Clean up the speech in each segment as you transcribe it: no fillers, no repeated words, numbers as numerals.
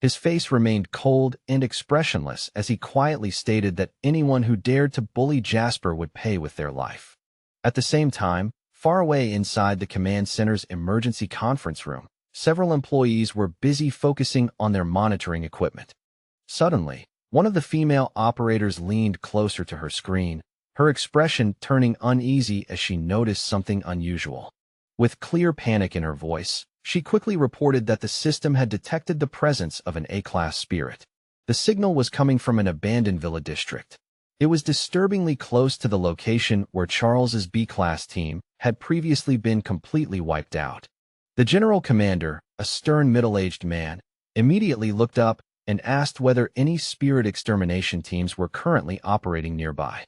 His face remained cold and expressionless as he quietly stated that anyone who dared to bully Jasper would pay with their life. At the same time, far away inside the command center's emergency conference room, several employees were busy focusing on their monitoring equipment. Suddenly, one of the female operators leaned closer to her screen, her expression turning uneasy as she noticed something unusual. With clear panic in her voice, she quickly reported that the system had detected the presence of an A-class spirit. The signal was coming from an abandoned villa district. It was disturbingly close to the location where Charles's B-class team had previously been completely wiped out. The general commander, a stern middle-aged man, immediately looked up and asked whether any spirit extermination teams were currently operating nearby.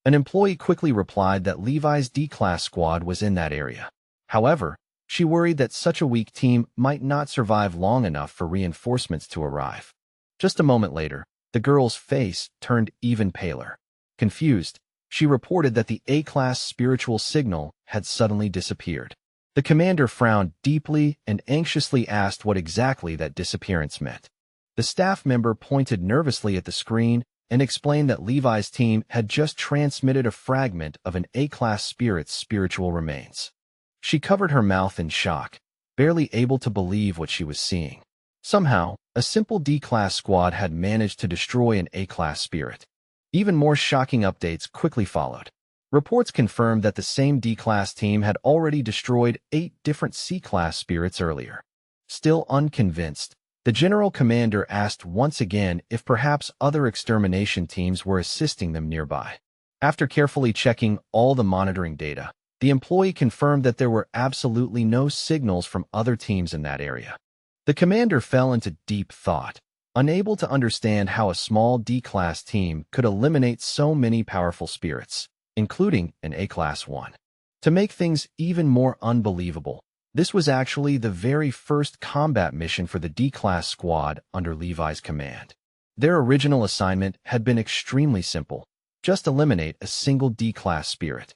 An employee quickly replied that Levi's D-class squad was in that area. However, she worried that such a weak team might not survive long enough for reinforcements to arrive. Just a moment later, the girl's face turned even paler. Confused, she reported that the A-class spiritual signal had suddenly disappeared. The commander frowned deeply and anxiously asked what exactly that disappearance meant. The staff member pointed nervously at the screen and explained that Levi's team had just transmitted a fragment of an A-class spirit's spiritual remains. She covered her mouth in shock, barely able to believe what she was seeing. Somehow, a simple D-class squad had managed to destroy an A-class spirit. Even more shocking updates quickly followed. Reports confirmed that the same D-class team had already destroyed 8 different C-class spirits earlier. Still unconvinced, the general commander asked once again if perhaps other extermination teams were assisting them nearby. After carefully checking all the monitoring data, the employee confirmed that there were absolutely no signals from other teams in that area. The commander fell into deep thought, unable to understand how a small D-class team could eliminate so many powerful spirits, including an A-class one. To make things even more unbelievable, this was actually the very first combat mission for the D-class squad under Levi's command. Their original assignment had been extremely simple: just eliminate a single D-class spirit.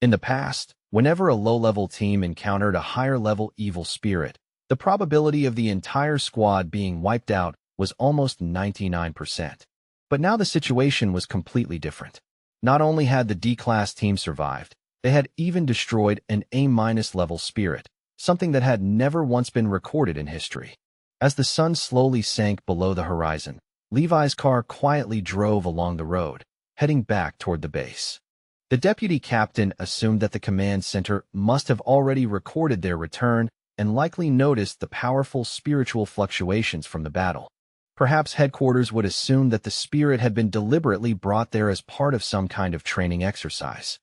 In the past, whenever a low-level team encountered a higher-level evil spirit, the probability of the entire squad being wiped out was almost 99%. But now the situation was completely different. Not only had the D-class team survived, they had even destroyed an A-level spirit, something that had never once been recorded in history. As the sun slowly sank below the horizon, Levi's car quietly drove along the road, heading back toward the base. The deputy captain assumed that the command center must have already recorded their return and likely noticed the powerful spiritual fluctuations from the battle. Perhaps headquarters would assume that the spirit had been deliberately brought there as part of some kind of training exercise.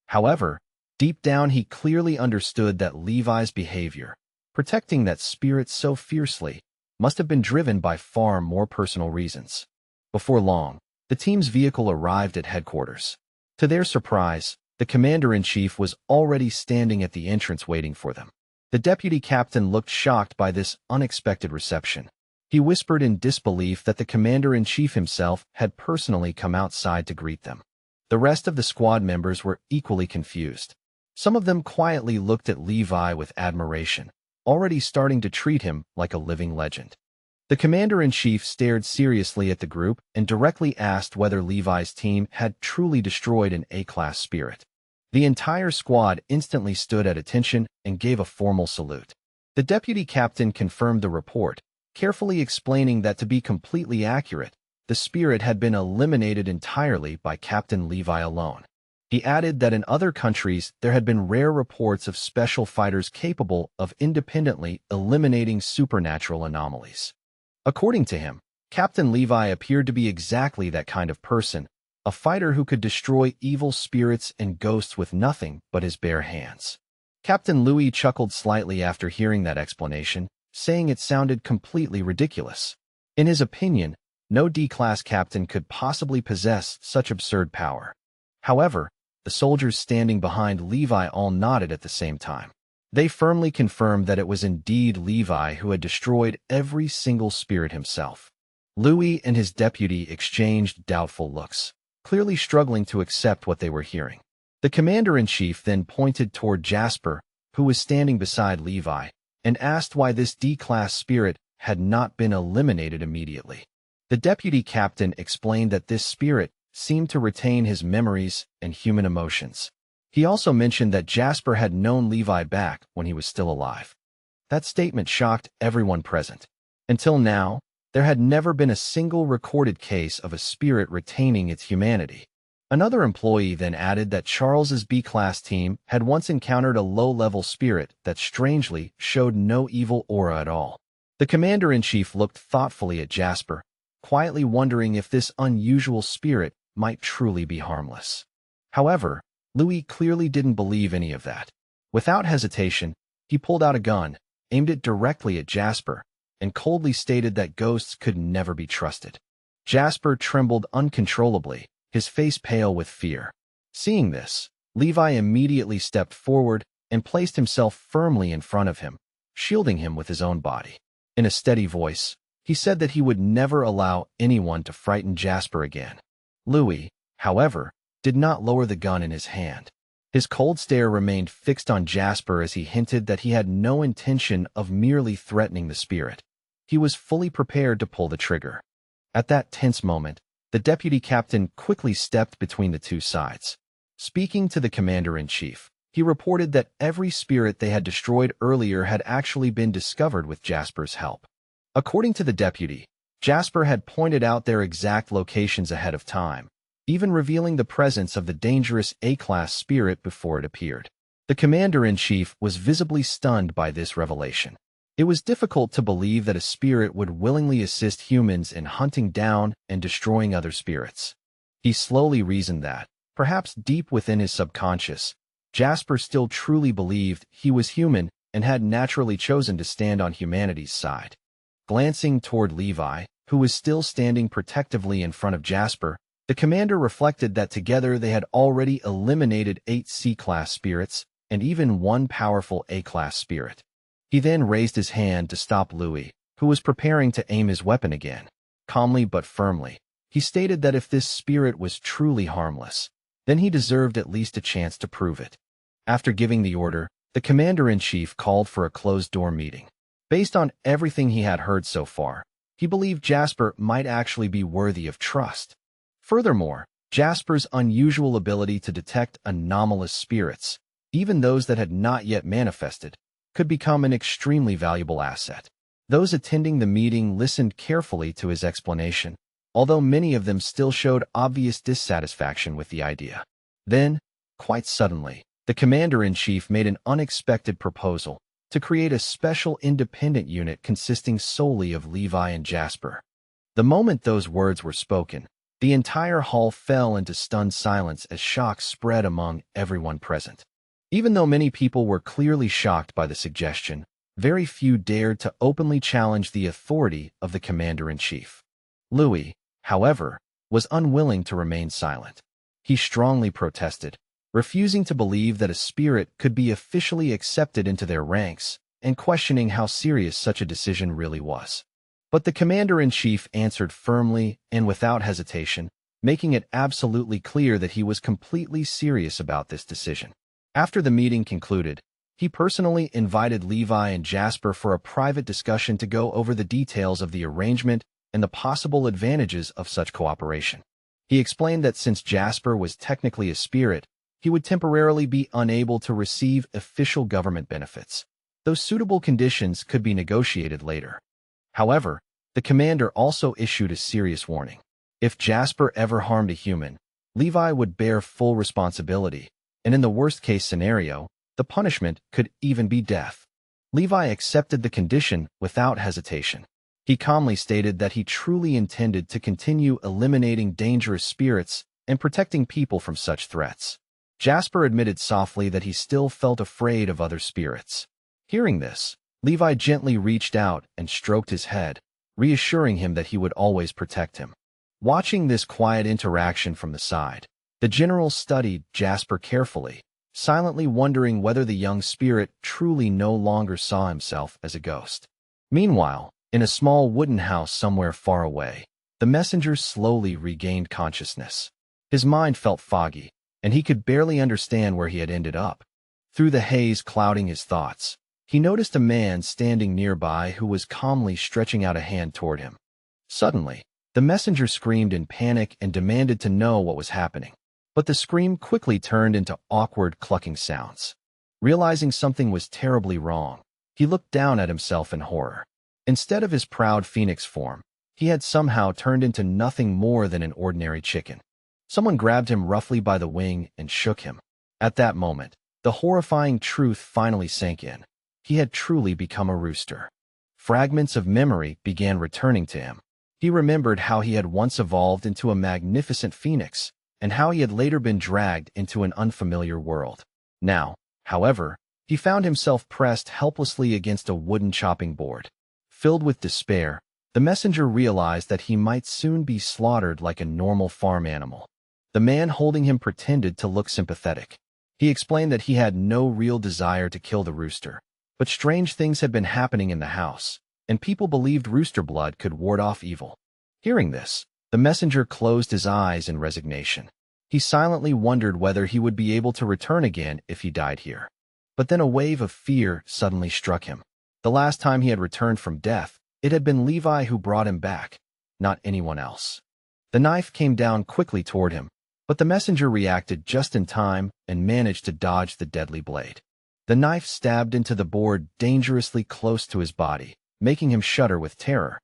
However, deep down he clearly understood that Levi's behavior, protecting that spirit so fiercely, must have been driven by far more personal reasons. Before long, the team's vehicle arrived at headquarters. To their surprise, the commander-in-chief was already standing at the entrance waiting for them. The deputy captain looked shocked by this unexpected reception. He whispered in disbelief that the commander-in-chief himself had personally come outside to greet them. The rest of the squad members were equally confused. Some of them quietly looked at Levi with admiration, already starting to treat him like a living legend. The commander-in-chief stared seriously at the group and directly asked whether Levi's team had truly destroyed an A-class spirit. The entire squad instantly stood at attention and gave a formal salute. The deputy captain confirmed the report, carefully explaining that to be completely accurate, the spirit had been eliminated entirely by Captain Levi alone. He added that in other countries there had been rare reports of special fighters capable of independently eliminating supernatural anomalies. According to him, Captain Levi appeared to be exactly that kind of person, a fighter who could destroy evil spirits and ghosts with nothing but his bare hands. Captain Louis chuckled slightly after hearing that explanation, saying it sounded completely ridiculous. In his opinion, no D-class captain could possibly possess such absurd power. However, the soldiers standing behind Levi all nodded at the same time. They firmly confirmed that it was indeed Levi who had destroyed every single spirit himself. Louis and his deputy exchanged doubtful looks, clearly struggling to accept what they were hearing. The commander-in-chief then pointed toward Jasper, who was standing beside Levi, and asked why this D-class spirit had not been eliminated immediately. The deputy captain explained that this spirit seemed to retain his memories and human emotions. He also mentioned that Jasper had known Levi back when he was still alive. That statement shocked everyone present. Until now, there had never been a single recorded case of a spirit retaining its humanity. Another employee then added that Charles's B-class team had once encountered a low-level spirit that strangely showed no evil aura at all. The commander-in-chief looked thoughtfully at Jasper, quietly wondering if this unusual spirit might truly be harmless. However, Louis clearly didn't believe any of that. Without hesitation, he pulled out a gun, aimed it directly at Jasper, and coldly stated that ghosts could never be trusted. Jasper trembled uncontrollably, his face pale with fear. Seeing this, Levi immediately stepped forward and placed himself firmly in front of him, shielding him with his own body. In a steady voice, he said that he would never allow anyone to frighten Jasper again. Louis, however, did not lower the gun in his hand. His cold stare remained fixed on Jasper as he hinted that he had no intention of merely threatening the spirit. He was fully prepared to pull the trigger. At that tense moment, the deputy captain quickly stepped between the two sides. Speaking to the commander-in-chief, he reported that every spirit they had destroyed earlier had actually been discovered with Jasper's help. According to the deputy, Jasper had pointed out their exact locations ahead of time, even revealing the presence of the dangerous A-class spirit before it appeared. The commander-in-chief was visibly stunned by this revelation. It was difficult to believe that a spirit would willingly assist humans in hunting down and destroying other spirits. He slowly reasoned that, perhaps deep within his subconscious, Jasper still truly believed he was human and had naturally chosen to stand on humanity's side. Glancing toward Levi, who was still standing protectively in front of Jasper, the commander reflected that together they had already eliminated 8 C-class spirits and even 1 powerful A-class spirit. He then raised his hand to stop Louis, who was preparing to aim his weapon again. Calmly but firmly, he stated that if this spirit was truly harmless, then he deserved at least a chance to prove it. After giving the order, the commander-in-chief called for a closed-door meeting. Based on everything he had heard so far, he believed Jasper might actually be worthy of trust. Furthermore, Jasper's unusual ability to detect anomalous spirits, even those that had not yet manifested, could become an extremely valuable asset. Those attending the meeting listened carefully to his explanation, although many of them still showed obvious dissatisfaction with the idea. Then, quite suddenly, the commander-in-chief made an unexpected proposal to create a special independent unit consisting solely of Levi and Jasper. The moment those words were spoken, the entire hall fell into stunned silence as shock spread among everyone present. Even though many people were clearly shocked by the suggestion, very few dared to openly challenge the authority of the commander-in-chief. Louis, however, was unwilling to remain silent. He strongly protested, refusing to believe that a spirit could be officially accepted into their ranks and questioning how serious such a decision really was. But the commander-in-chief answered firmly and without hesitation, making it absolutely clear that he was completely serious about this decision. After the meeting concluded, he personally invited Levi and Jasper for a private discussion to go over the details of the arrangement and the possible advantages of such cooperation. He explained that since Jasper was technically a spirit, he would temporarily be unable to receive official government benefits, though suitable conditions could be negotiated later. However, the commander also issued a serious warning. If Jasper ever harmed a human, Levi would bear full responsibility, and in the worst-case scenario, the punishment could even be death. Levi accepted the condition without hesitation. He calmly stated that he truly intended to continue eliminating dangerous spirits and protecting people from such threats. Jasper admitted softly that he still felt afraid of other spirits. Hearing this, Levi gently reached out and stroked his head, reassuring him that he would always protect him. Watching this quiet interaction from the side, the general studied Jasper carefully, silently wondering whether the young spirit truly no longer saw himself as a ghost. Meanwhile, in a small wooden house somewhere far away, the messenger slowly regained consciousness. His mind felt foggy, and he could barely understand where he had ended up. Through the haze clouding his thoughts, He noticed a man standing nearby who was calmly stretching out a hand toward him. Suddenly, the messenger screamed in panic and demanded to know what was happening. But the scream quickly turned into awkward clucking sounds. Realizing something was terribly wrong, he looked down at himself in horror. Instead of his proud phoenix form, he had somehow turned into nothing more than an ordinary chicken. Someone grabbed him roughly by the wing and shook him. At that moment, the horrifying truth finally sank in. He had truly become a rooster. Fragments of memory began returning to him. He remembered how he had once evolved into a magnificent phoenix, and how he had later been dragged into an unfamiliar world. Now, however, he found himself pressed helplessly against a wooden chopping board. Filled with despair, the messenger realized that he might soon be slaughtered like a normal farm animal. The man holding him pretended to look sympathetic. He explained that he had no real desire to kill the rooster, but strange things had been happening in the house, and people believed rooster blood could ward off evil. Hearing this, the messenger closed his eyes in resignation. He silently wondered whether he would be able to return again if he died here. But then a wave of fear suddenly struck him. The last time he had returned from death, it had been Levi who brought him back, not anyone else. The knife came down quickly toward him, but the messenger reacted just in time and managed to dodge the deadly blade. The knife stabbed into the board dangerously close to his body, making him shudder with terror.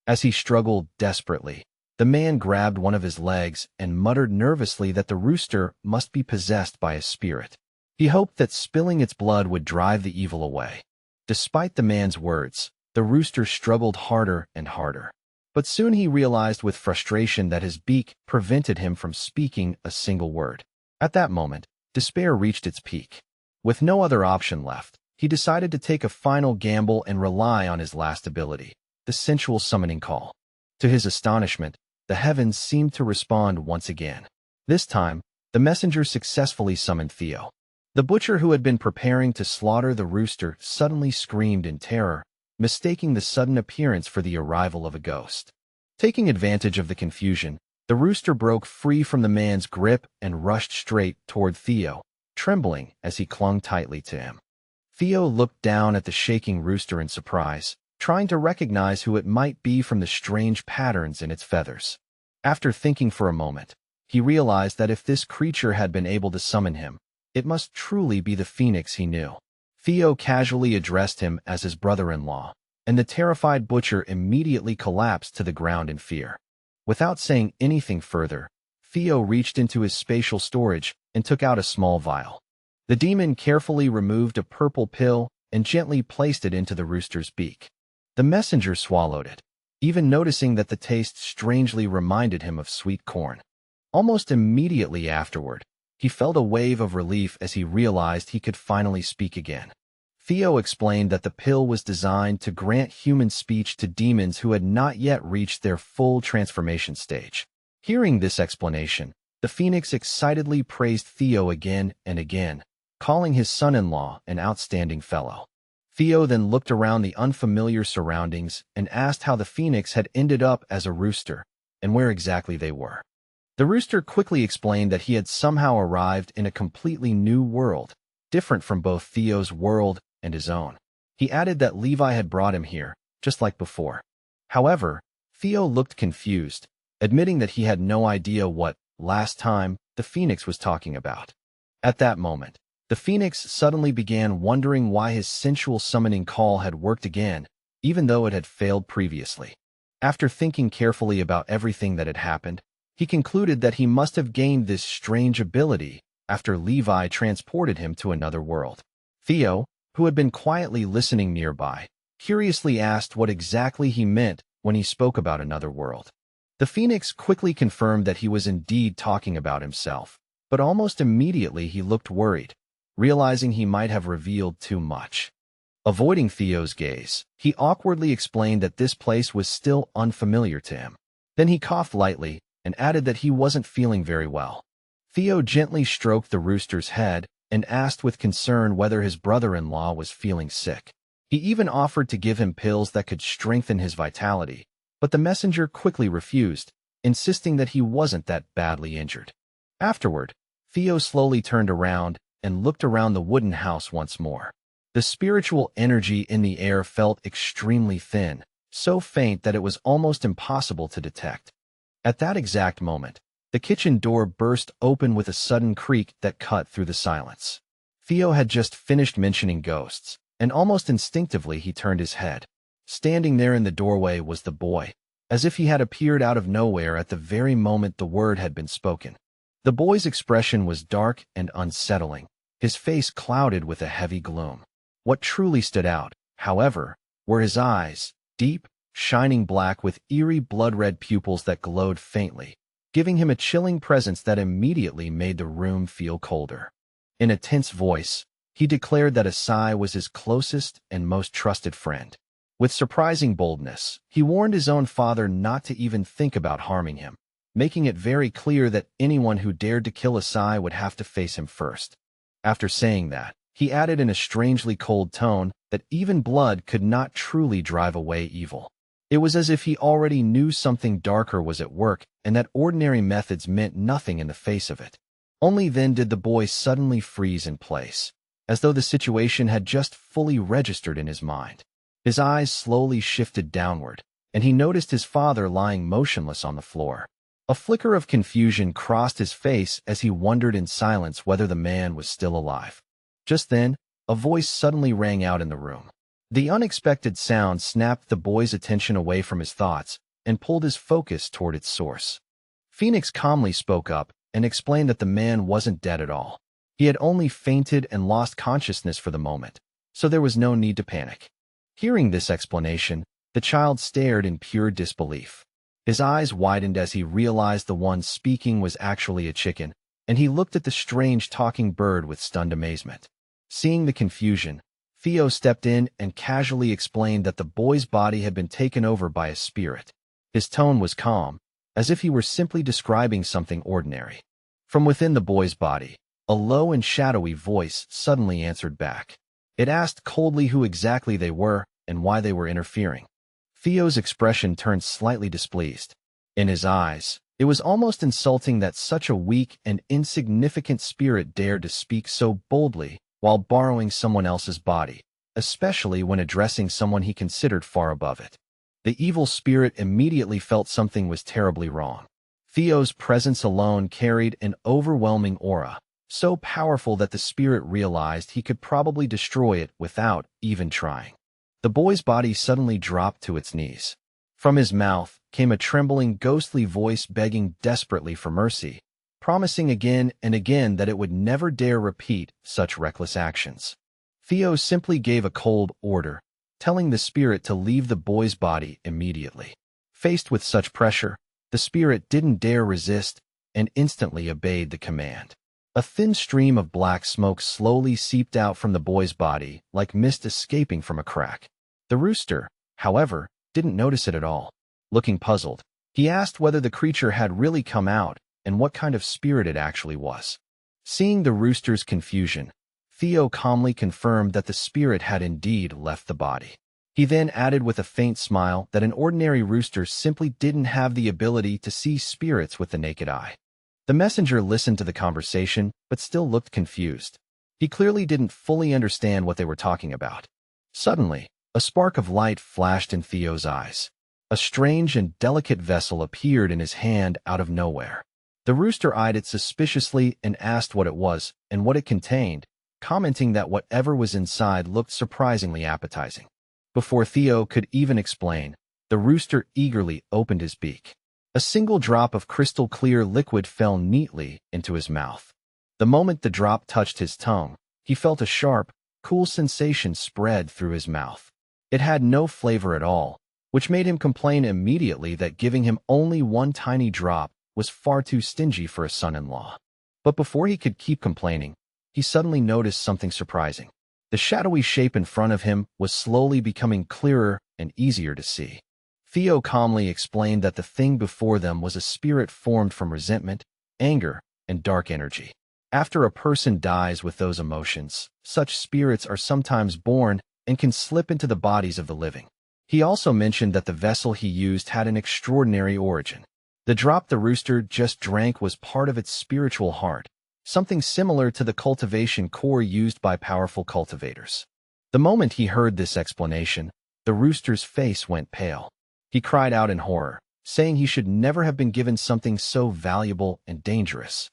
As he struggled desperately, the man grabbed one of his legs and muttered nervously that the rooster must be possessed by a spirit. He hoped that spilling its blood would drive the evil away. Despite the man's words, the rooster struggled harder and harder. But soon he realized with frustration that his beak prevented him from speaking a single word. At that moment, despair reached its peak. With no other option left, he decided to take a final gamble and rely on his last ability, the sensual summoning call. To his astonishment, the heavens seemed to respond once again. This time, the messenger successfully summoned Theo. The butcher who had been preparing to slaughter the rooster suddenly screamed in terror, mistaking the sudden appearance for the arrival of a ghost. Taking advantage of the confusion, the rooster broke free from the man's grip and rushed straight toward Theo, trembling as he clung tightly to him. Theo looked down at the shaking rooster in surprise, trying to recognize who it might be from the strange patterns in its feathers. After thinking for a moment, he realized that if this creature had been able to summon him, it must truly be the phoenix he knew. Theo casually addressed him as his brother-in-law, and the terrified butcher immediately collapsed to the ground in fear. Without saying anything further, Theo reached into his spatial storage and took out a small vial. The demon carefully removed a purple pill and gently placed it into the rooster's beak. The messenger swallowed it, even noticing that the taste strangely reminded him of sweet corn. Almost immediately afterward, he felt a wave of relief as he realized he could finally speak again. Theo explained that the pill was designed to grant human speech to demons who had not yet reached their full transformation stage. Hearing this explanation, the phoenix excitedly praised Theo again and again, calling his son-in-law an outstanding fellow. Theo then looked around the unfamiliar surroundings and asked how the phoenix had ended up as a rooster and where exactly they were. The rooster quickly explained that he had somehow arrived in a completely new world, different from both Theo's world and his own. He added that Levi had brought him here, just like before. However, Theo looked confused, admitting that he had no idea what, last time, the phoenix was talking about. At that moment, the phoenix suddenly began wondering why his sensual summoning call had worked again, even though it had failed previously. After thinking carefully about everything that had happened, he concluded that he must have gained this strange ability after Levi transported him to another world. Theo, who had been quietly listening nearby, curiously asked what exactly he meant when he spoke about another world. The phoenix quickly confirmed that he was indeed talking about himself, but almost immediately he looked worried, realizing he might have revealed too much. Avoiding Theo's gaze, he awkwardly explained that this place was still unfamiliar to him. Then he coughed lightly and added that he wasn't feeling very well. Theo gently stroked the rooster's head and asked with concern whether his brother-in-law was feeling sick. He even offered to give him pills that could strengthen his vitality, but the messenger quickly refused, insisting that he wasn't that badly injured. Afterward, Theo slowly turned around and looked around the wooden house once more. The spiritual energy in the air felt extremely thin, so faint that it was almost impossible to detect. At that exact moment, the kitchen door burst open with a sudden creak that cut through the silence. Theo had just finished mentioning ghosts, and almost instinctively he turned his head. Standing there in the doorway was the boy, as if he had appeared out of nowhere at the very moment the word had been spoken. The boy's expression was dark and unsettling, his face clouded with a heavy gloom. What truly stood out, however, were his eyes, deep, shining black with eerie blood-red pupils that glowed faintly, giving him a chilling presence that immediately made the room feel colder. In a tense voice, he declared that Asai was his closest and most trusted friend. With surprising boldness, he warned his own father not to even think about harming him, making it very clear that anyone who dared to kill Asai would have to face him first. After saying that, he added in a strangely cold tone that even blood could not truly drive away evil. It was as if he already knew something darker was at work and that ordinary methods meant nothing in the face of it. Only then did the boy suddenly freeze in place, as though the situation had just fully registered in his mind. His eyes slowly shifted downward, and he noticed his father lying motionless on the floor. A flicker of confusion crossed his face as he wondered in silence whether the man was still alive. Just then, a voice suddenly rang out in the room. The unexpected sound snapped the boy's attention away from his thoughts and pulled his focus toward its source. Phoenix calmly spoke up and explained that the man wasn't dead at all. He had only fainted and lost consciousness for the moment, so there was no need to panic. Hearing this explanation, the child stared in pure disbelief. His eyes widened as he realized the one speaking was actually a chicken, and he looked at the strange talking bird with stunned amazement. Seeing the confusion, Theo stepped in and casually explained that the boy's body had been taken over by a spirit. His tone was calm, as if he were simply describing something ordinary. From within the boy's body, a low and shadowy voice suddenly answered back. It asked coldly who exactly they were and why they were interfering. Theo's expression turned slightly displeased. In his eyes, it was almost insulting that such a weak and insignificant spirit dared to speak so boldly while borrowing someone else's body, especially when addressing someone he considered far above it. The evil spirit immediately felt something was terribly wrong. Theo's presence alone carried an overwhelming aura, so powerful that the spirit realized he could probably destroy it without even trying. The boy's body suddenly dropped to its knees. From his mouth came a trembling, ghostly voice begging desperately for mercy, promising again and again that it would never dare repeat such reckless actions. Theo simply gave a cold order, telling the spirit to leave the boy's body immediately. Faced with such pressure, the spirit didn't dare resist and instantly obeyed the command. A thin stream of black smoke slowly seeped out from the boy's body like mist escaping from a crack. The rooster, however, didn't notice it at all. Looking puzzled, he asked whether the creature had really come out and what kind of spirit it actually was. Seeing the rooster's confusion, Theo calmly confirmed that the spirit had indeed left the body. He then added with a faint smile that an ordinary rooster simply didn't have the ability to see spirits with the naked eye. The messenger listened to the conversation but still looked confused. He clearly didn't fully understand what they were talking about. Suddenly, a spark of light flashed in Theo's eyes. A strange and delicate vessel appeared in his hand out of nowhere. The rooster eyed it suspiciously and asked what it was and what it contained, commenting that whatever was inside looked surprisingly appetizing. Before Theo could even explain, the rooster eagerly opened his beak. A single drop of crystal-clear liquid fell neatly into his mouth. The moment the drop touched his tongue, he felt a sharp, cool sensation spread through his mouth. It had no flavor at all, which made him complain immediately that giving him only one tiny drop was far too stingy for a son-in-law. But before he could keep complaining, he suddenly noticed something surprising. The shadowy shape in front of him was slowly becoming clearer and easier to see. Theo calmly explained that the thing before them was a spirit formed from resentment, anger, and dark energy. After a person dies with those emotions, such spirits are sometimes born and can slip into the bodies of the living. He also mentioned that the vessel he used had an extraordinary origin. The drop the rooster just drank was part of its spiritual heart, something similar to the cultivation core used by powerful cultivators. The moment he heard this explanation, the rooster's face went pale. He cried out in horror, saying he should never have been given something so valuable and dangerous.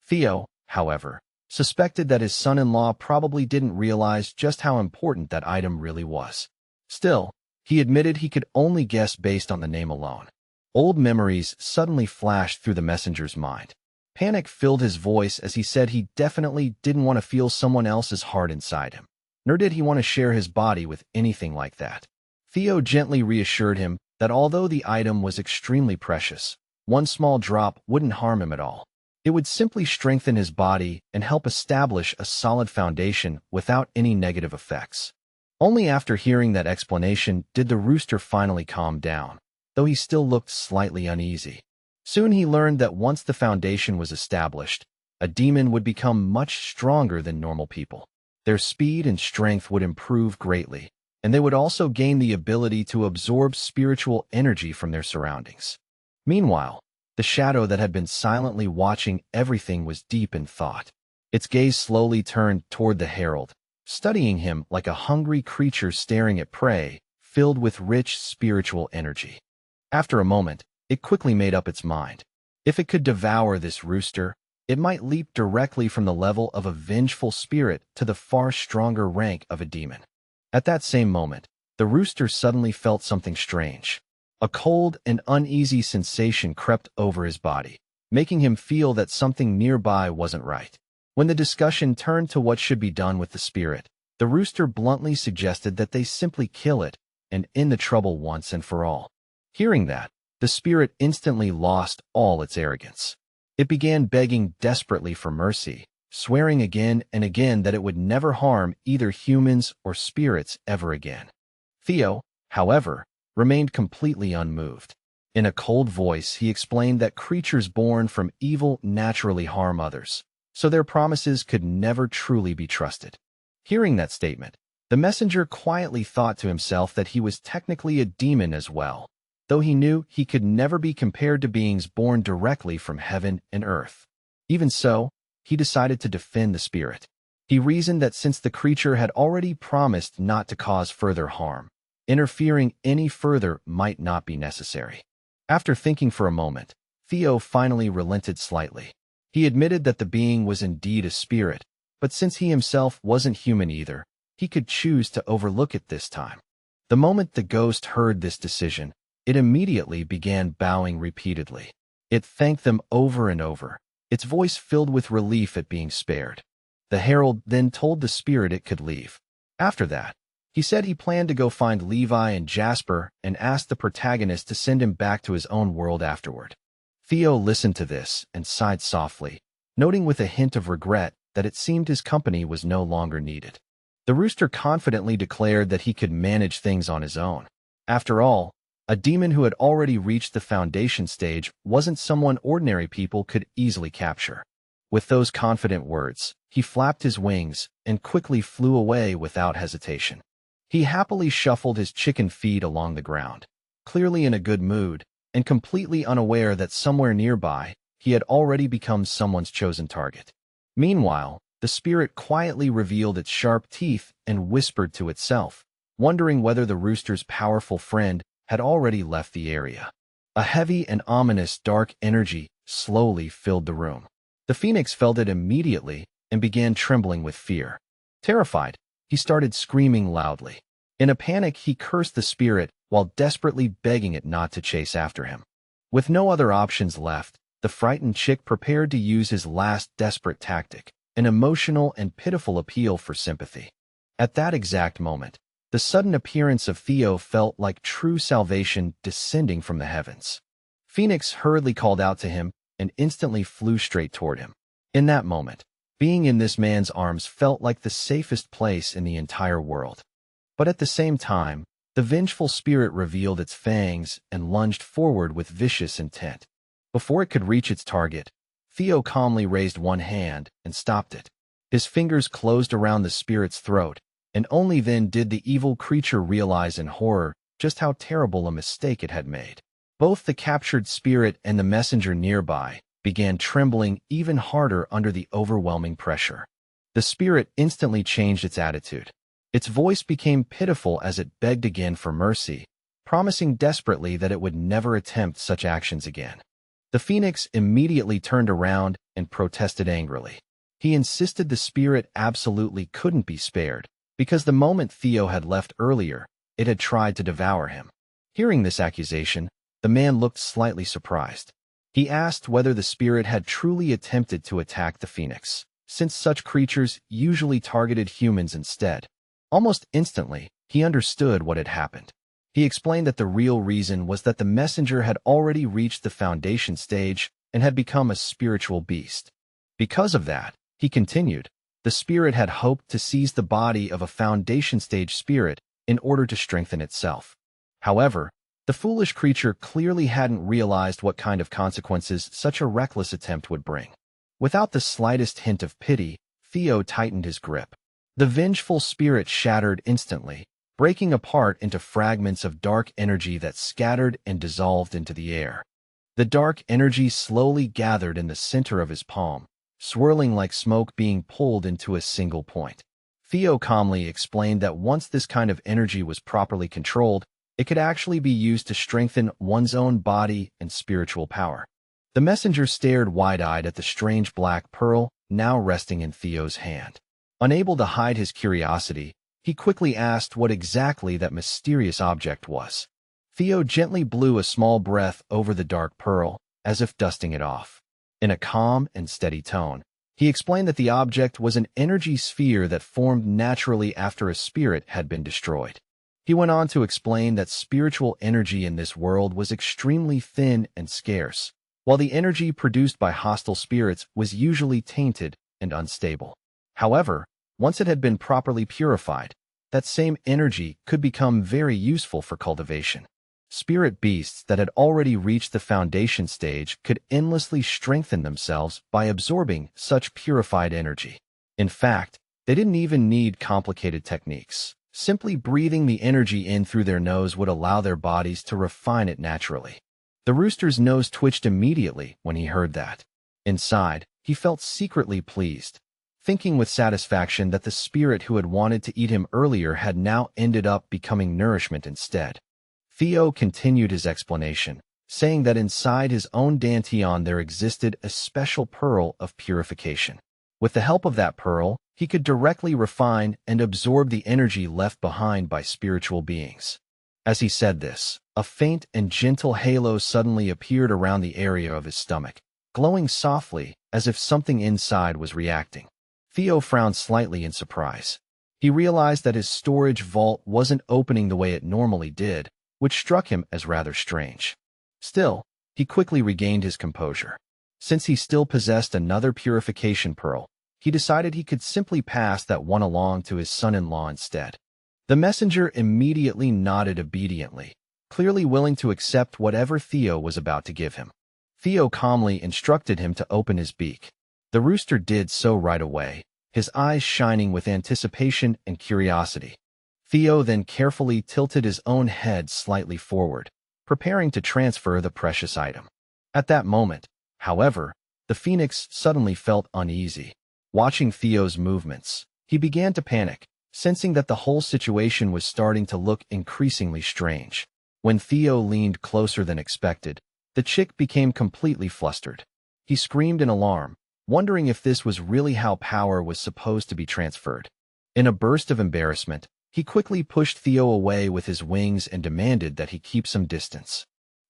Theo, however, suspected that his son-in-law probably didn't realize just how important that item really was. Still, he admitted he could only guess based on the name alone. Old memories suddenly flashed through the messenger's mind. Panic filled his voice as he said he definitely didn't want to feel someone else's heart inside him, nor did he want to share his body with anything like that. Theo gently reassured him that although the item was extremely precious, one small drop wouldn't harm him at all. It would simply strengthen his body and help establish a solid foundation without any negative effects. Only after hearing that explanation did the rooster finally calm down, though he still looked slightly uneasy. Soon he learned that once the foundation was established, a demon would become much stronger than normal people. Their speed and strength would improve greatly, and they would also gain the ability to absorb spiritual energy from their surroundings. Meanwhile, the shadow that had been silently watching everything was deep in thought. Its gaze slowly turned toward the herald, studying him like a hungry creature staring at prey, filled with rich spiritual energy. After a moment, it quickly made up its mind. If it could devour this rooster, it might leap directly from the level of a vengeful spirit to the far stronger rank of a demon. At that same moment, the rooster suddenly felt something strange. A cold and uneasy sensation crept over his body, making him feel that something nearby wasn't right. When the discussion turned to what should be done with the spirit, the rooster bluntly suggested that they simply kill it and end the trouble once and for all. Hearing that, the spirit instantly lost all its arrogance. It began begging desperately for mercy, swearing again and again that it would never harm either humans or spirits ever again. Theo, however, remained completely unmoved. In a cold voice, he explained that creatures born from evil naturally harm others, so their promises could never truly be trusted. Hearing that statement, the messenger quietly thought to himself that he was technically a demon as well, though he knew he could never be compared to beings born directly from heaven and earth. Even so, he decided to defend the spirit. He reasoned that since the creature had already promised not to cause further harm, interfering any further might not be necessary. After thinking for a moment, Theo finally relented slightly. He admitted that the being was indeed a spirit, but since he himself wasn't human either, he could choose to overlook it this time. The moment the ghost heard this decision, it immediately began bowing repeatedly. It thanked them over and over, its voice filled with relief at being spared. The herald then told the spirit it could leave. After that, he said he planned to go find Levi and Jasper and asked the protagonist to send him back to his own world afterward. Theo listened to this and sighed softly, noting with a hint of regret that it seemed his company was no longer needed. The rooster confidently declared that he could manage things on his own. After all, a demon who had already reached the foundation stage wasn't someone ordinary people could easily capture. With those confident words, he flapped his wings and quickly flew away without hesitation. He happily shuffled his chicken feet along the ground, clearly in a good mood, and completely unaware that somewhere nearby, he had already become someone's chosen target. Meanwhile, the spirit quietly revealed its sharp teeth and whispered to itself, wondering whether the rooster's powerful friend had already left the area. A heavy and ominous dark energy slowly filled the room. The phoenix felt it immediately and began trembling with fear. Terrified, he started screaming loudly. In a panic, he cursed the spirit while desperately begging it not to chase after him. With no other options left, the frightened chick prepared to use his last desperate tactic, an emotional and pitiful appeal for sympathy. At that exact moment, the sudden appearance of Theo felt like true salvation descending from the heavens. Phoenix hurriedly called out to him and instantly flew straight toward him. In that moment, being in this man's arms felt like the safest place in the entire world. But at the same time, the vengeful spirit revealed its fangs and lunged forward with vicious intent. Before it could reach its target, Theo calmly raised one hand and stopped it. His fingers closed around the spirit's throat, and only then did the evil creature realize in horror just how terrible a mistake it had made. Both the captured spirit and the messenger nearby began trembling even harder under the overwhelming pressure. The spirit instantly changed its attitude. Its voice became pitiful as it begged again for mercy, promising desperately that it would never attempt such actions again. The phoenix immediately turned around and protested angrily. He insisted the spirit absolutely couldn't be spared, because the moment Theo had left earlier, it had tried to devour him. Hearing this accusation, the man looked slightly surprised. He asked whether the spirit had truly attempted to attack the phoenix, since such creatures usually targeted humans instead. Almost instantly, he understood what had happened. He explained that the real reason was that the messenger had already reached the foundation stage and had become a spiritual beast. Because of that, he continued, the spirit had hoped to seize the body of a foundation stage spirit in order to strengthen itself. However, the foolish creature clearly hadn't realized what kind of consequences such a reckless attempt would bring. Without the slightest hint of pity, Theo tightened his grip. The vengeful spirit shattered instantly, breaking apart into fragments of dark energy that scattered and dissolved into the air. The dark energy slowly gathered in the center of his palm, swirling like smoke being pulled into a single point. Theo calmly explained that once this kind of energy was properly controlled, it could actually be used to strengthen one's own body and spiritual power. The messenger stared wide-eyed at the strange black pearl now resting in Theo's hand. Unable to hide his curiosity, he quickly asked what exactly that mysterious object was. Theo gently blew a small breath over the dark pearl, as if dusting it off. In a calm and steady tone, he explained that the object was an energy sphere that formed naturally after a spirit had been destroyed. He went on to explain that spiritual energy in this world was extremely thin and scarce, while the energy produced by hostile spirits was usually tainted and unstable. However, once it had been properly purified, that same energy could become very useful for cultivation. Spirit beasts that had already reached the foundation stage could endlessly strengthen themselves by absorbing such purified energy. In fact, they didn't even need complicated techniques. Simply breathing the energy in through their nose would allow their bodies to refine it naturally. The rooster's nose twitched immediately when he heard that. Inside, he felt secretly pleased, thinking with satisfaction that the spirit who had wanted to eat him earlier had now ended up becoming nourishment instead. Theo continued his explanation, saying that inside his own dantian there existed a special pearl of purification. With the help of that pearl, he could directly refine and absorb the energy left behind by spiritual beings. As he said this, a faint and gentle halo suddenly appeared around the area of his stomach, glowing softly as if something inside was reacting. Theo frowned slightly in surprise. He realized that his storage vault wasn't opening the way it normally did, which struck him as rather strange. Still, he quickly regained his composure. Since he still possessed another purification pearl, he decided he could simply pass that one along to his son-in-law instead. The messenger immediately nodded obediently, clearly willing to accept whatever Theo was about to give him. Theo calmly instructed him to open his beak. The rooster did so right away, his eyes shining with anticipation and curiosity. Theo then carefully tilted his own head slightly forward, preparing to transfer the precious item. At that moment, however, the phoenix suddenly felt uneasy. Watching Theo's movements, he began to panic, sensing that the whole situation was starting to look increasingly strange. When Theo leaned closer than expected, the chick became completely flustered. He screamed in alarm, wondering if this was really how power was supposed to be transferred. In a burst of embarrassment, he quickly pushed Theo away with his wings and demanded that he keep some distance.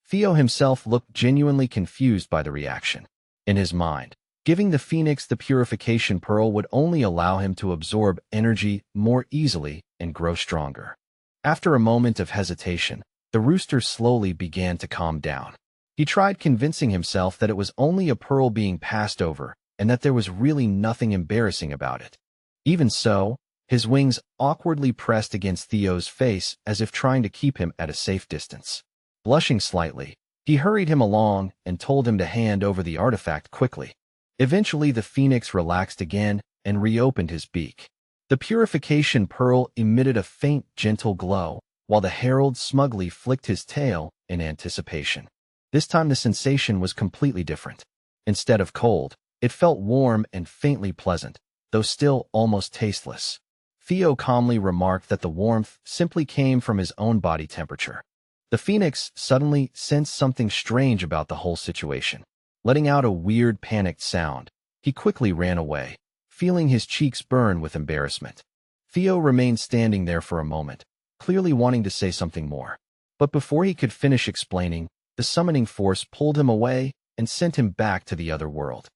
Theo himself looked genuinely confused by the reaction. In his mind, giving the phoenix the purification pearl would only allow him to absorb energy more easily and grow stronger. After a moment of hesitation, the rooster slowly began to calm down. He tried convincing himself that it was only a pearl being passed over and that there was really nothing embarrassing about it. Even so, his wings awkwardly pressed against Theo's face as if trying to keep him at a safe distance. Blushing slightly, he hurried him along and told him to hand over the artifact quickly. Eventually, the phoenix relaxed again and reopened his beak. The purification pearl emitted a faint, gentle glow, while the herald smugly flicked his tail in anticipation. This time the sensation was completely different. Instead of cold, it felt warm and faintly pleasant, though still almost tasteless. Theo calmly remarked that the warmth simply came from his own body temperature. The phoenix suddenly sensed something strange about the whole situation. Letting out a weird, panicked sound, he quickly ran away, feeling his cheeks burn with embarrassment. Theo remained standing there for a moment, clearly wanting to say something more. But before he could finish explaining, the summoning force pulled him away and sent him back to the other world.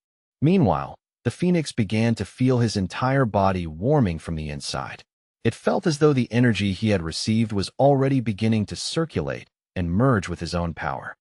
Meanwhile, the phoenix began to feel his entire body warming from the inside. It felt as though the energy he had received was already beginning to circulate and merge with his own power.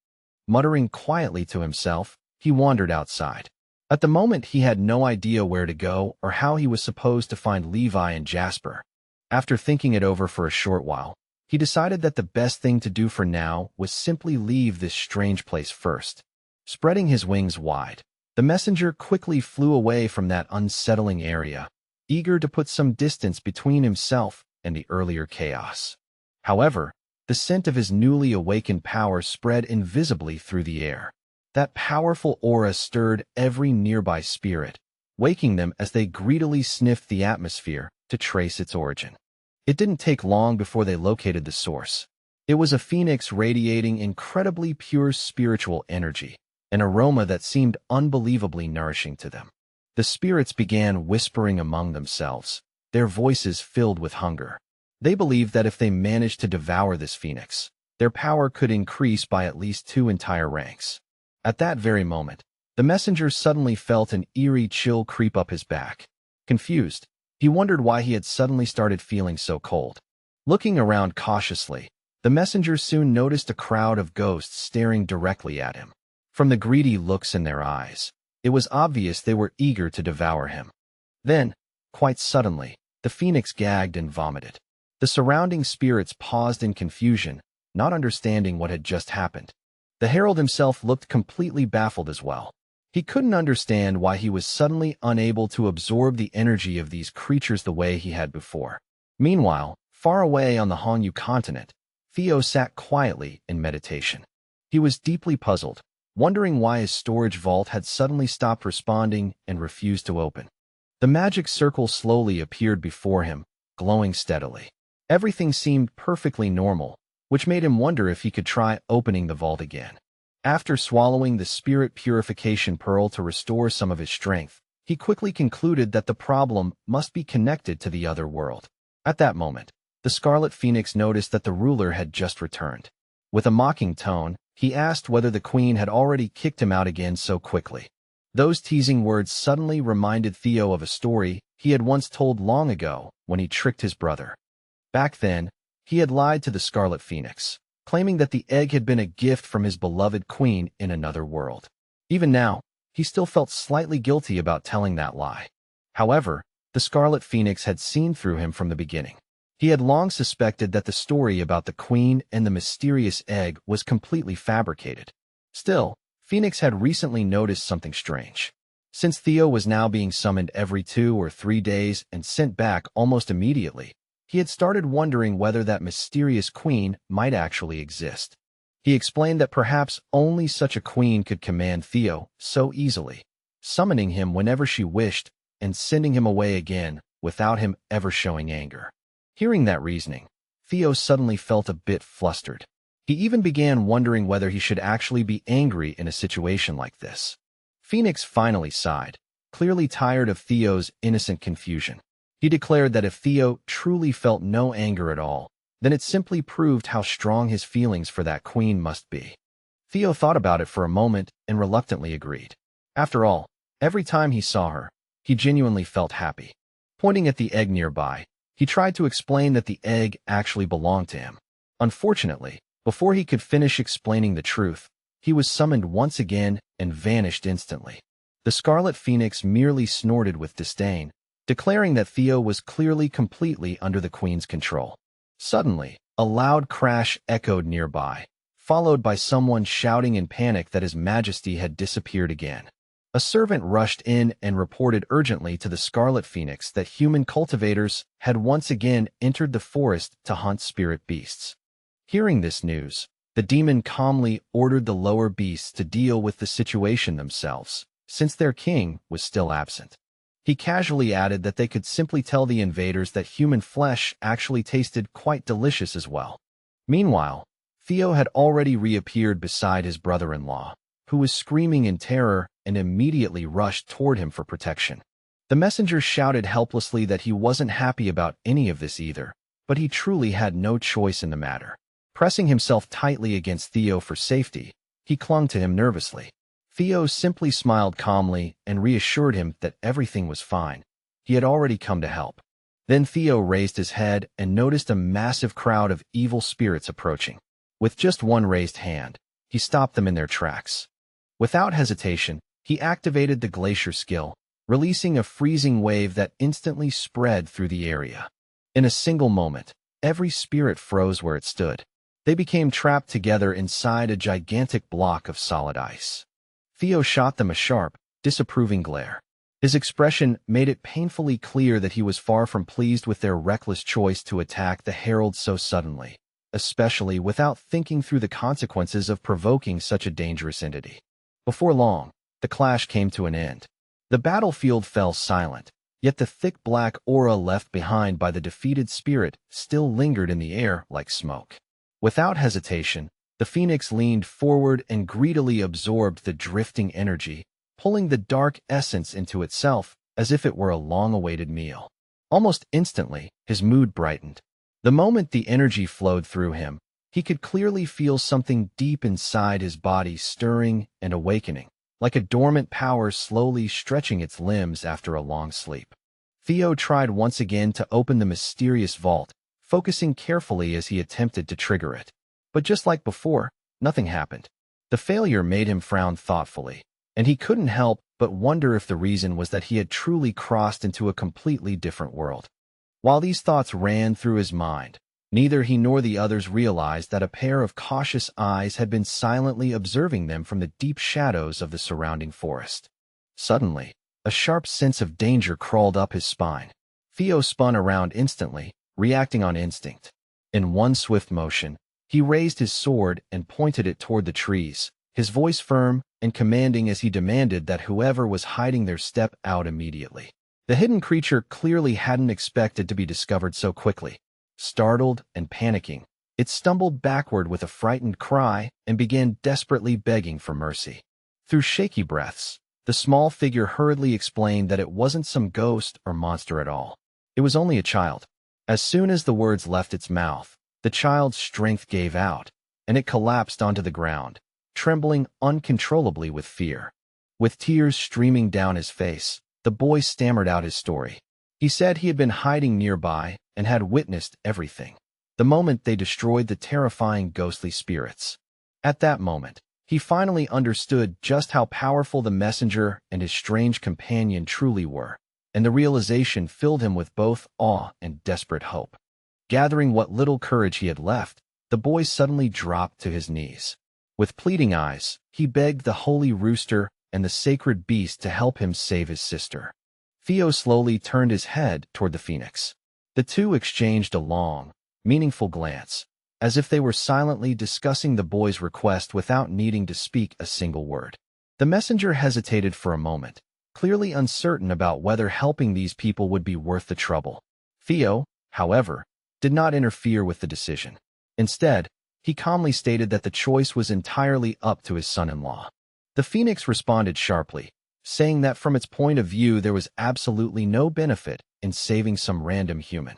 Muttering quietly to himself, he wandered outside. At the moment, he had no idea where to go or how he was supposed to find Levi and Jasper. After thinking it over for a short while, he decided that the best thing to do for now was simply leave this strange place first. Spreading his wings wide, the messenger quickly flew away from that unsettling area, eager to put some distance between himself and the earlier chaos. However, the scent of his newly awakened power spread invisibly through the air. That powerful aura stirred every nearby spirit, waking them as they greedily sniffed the atmosphere to trace its origin. It didn't take long before they located the source. It was a phoenix radiating incredibly pure spiritual energy, an aroma that seemed unbelievably nourishing to them. The spirits began whispering among themselves, their voices filled with hunger. They believed that if they managed to devour this phoenix, their power could increase by at least 2 entire ranks. At that very moment, the messenger suddenly felt an eerie chill creep up his back. Confused, he wondered why he had suddenly started feeling so cold. Looking around cautiously, the messenger soon noticed a crowd of ghosts staring directly at him. From the greedy looks in their eyes, it was obvious they were eager to devour him. Then, quite suddenly, the phoenix gagged and vomited. The surrounding spirits paused in confusion, not understanding what had just happened. The herald himself looked completely baffled as well. He couldn't understand why he was suddenly unable to absorb the energy of these creatures the way he had before. Meanwhile, far away on the Hongyu continent, Theo sat quietly in meditation. He was deeply puzzled, wondering why his storage vault had suddenly stopped responding and refused to open. The magic circle slowly appeared before him, glowing steadily. Everything seemed perfectly normal, which made him wonder if he could try opening the vault again. After swallowing the spirit purification pearl to restore some of his strength, he quickly concluded that the problem must be connected to the other world. At that moment, the Scarlet Phoenix noticed that the ruler had just returned. With a mocking tone, he asked whether the queen had already kicked him out again so quickly. Those teasing words suddenly reminded Theo of a story he had once told long ago when he tricked his brother. Back then, he had lied to the Scarlet Phoenix, claiming that the egg had been a gift from his beloved queen in another world. Even now, he still felt slightly guilty about telling that lie. However, the Scarlet Phoenix had seen through him from the beginning. He had long suspected that the story about the queen and the mysterious egg was completely fabricated. Still, Phoenix had recently noticed something strange. Since Theo was now being summoned every 2 or 3 days and sent back almost immediately, he had started wondering whether that mysterious queen might actually exist. He explained that perhaps only such a queen could command Theo so easily, summoning him whenever she wished and sending him away again without him ever showing anger. Hearing that reasoning, Theo suddenly felt a bit flustered. He even began wondering whether he should actually be angry in a situation like this. Phoenix finally sighed, clearly tired of Theo's innocent confusion. He declared that if Theo truly felt no anger at all, then it simply proved how strong his feelings for that queen must be. Theo thought about it for a moment and reluctantly agreed. After all, every time he saw her, he genuinely felt happy. Pointing at the egg nearby, he tried to explain that the egg actually belonged to him. Unfortunately, before he could finish explaining the truth, he was summoned once again and vanished instantly. The Scarlet Phoenix merely snorted with disdain, declaring that Theo was clearly completely under the queen's control. Suddenly, a loud crash echoed nearby, followed by someone shouting in panic that His Majesty had disappeared again. A servant rushed in and reported urgently to the Scarlet Phoenix that human cultivators had once again entered the forest to hunt spirit beasts. Hearing this news, the demon calmly ordered the lower beasts to deal with the situation themselves, since their king was still absent. He casually added that they could simply tell the invaders that human flesh actually tasted quite delicious as well. Meanwhile, Theo had already reappeared beside his brother-in-law, who was screaming in terror and immediately rushed toward him for protection. The messenger shouted helplessly that he wasn't happy about any of this either, but he truly had no choice in the matter. Pressing himself tightly against Theo for safety, he clung to him nervously. Theo simply smiled calmly and reassured him that everything was fine. He had already come to help. Then Theo raised his head and noticed a massive crowd of evil spirits approaching. With just one raised hand, he stopped them in their tracks. Without hesitation, he activated the glacier skill, releasing a freezing wave that instantly spread through the area. In a single moment, every spirit froze where it stood. They became trapped together inside a gigantic block of solid ice. Theo shot them a sharp, disapproving glare. His expression made it painfully clear that he was far from pleased with their reckless choice to attack the herald so suddenly, especially without thinking through the consequences of provoking such a dangerous entity. Before long, the clash came to an end. The battlefield fell silent, yet the thick black aura left behind by the defeated spirit still lingered in the air like smoke. Without hesitation, the phoenix leaned forward and greedily absorbed the drifting energy, pulling the dark essence into itself as if it were a long-awaited meal. Almost instantly, his mood brightened. The moment the energy flowed through him, he could clearly feel something deep inside his body stirring and awakening, like a dormant power slowly stretching its limbs after a long sleep. Theo tried once again to open the mysterious vault, focusing carefully as he attempted to trigger it. But just like before, nothing happened. The failure made him frown thoughtfully, and he couldn't help but wonder if the reason was that he had truly crossed into a completely different world. While these thoughts ran through his mind, neither he nor the others realized that a pair of cautious eyes had been silently observing them from the deep shadows of the surrounding forest. Suddenly, a sharp sense of danger crawled up his spine. Theo spun around instantly, reacting on instinct. In one swift motion, he raised his sword and pointed it toward the trees, his voice firm and commanding as he demanded that whoever was hiding there step out immediately. The hidden creature clearly hadn't expected to be discovered so quickly. Startled and panicking, it stumbled backward with a frightened cry and began desperately begging for mercy. Through shaky breaths, the small figure hurriedly explained that it wasn't some ghost or monster at all. It was only a child. As soon as the words left its mouth, the child's strength gave out, and it collapsed onto the ground, trembling uncontrollably with fear. With tears streaming down his face, the boy stammered out his story. He said he had been hiding nearby and had witnessed everything, the moment they destroyed the terrifying ghostly spirits. At that moment, he finally understood just how powerful the messenger and his strange companion truly were, and the realization filled him with both awe and desperate hope. Gathering what little courage he had left, the boy suddenly dropped to his knees. With pleading eyes, he begged the holy rooster and the sacred beast to help him save his sister. Theo slowly turned his head toward the phoenix. The two exchanged a long, meaningful glance, as if they were silently discussing the boy's request without needing to speak a single word. The messenger hesitated for a moment, clearly uncertain about whether helping these people would be worth the trouble. Theo, however, did not interfere with the decision. Instead, he calmly stated that the choice was entirely up to his son-in-law. The phoenix responded sharply, saying that from its point of view there was absolutely no benefit in saving some random human.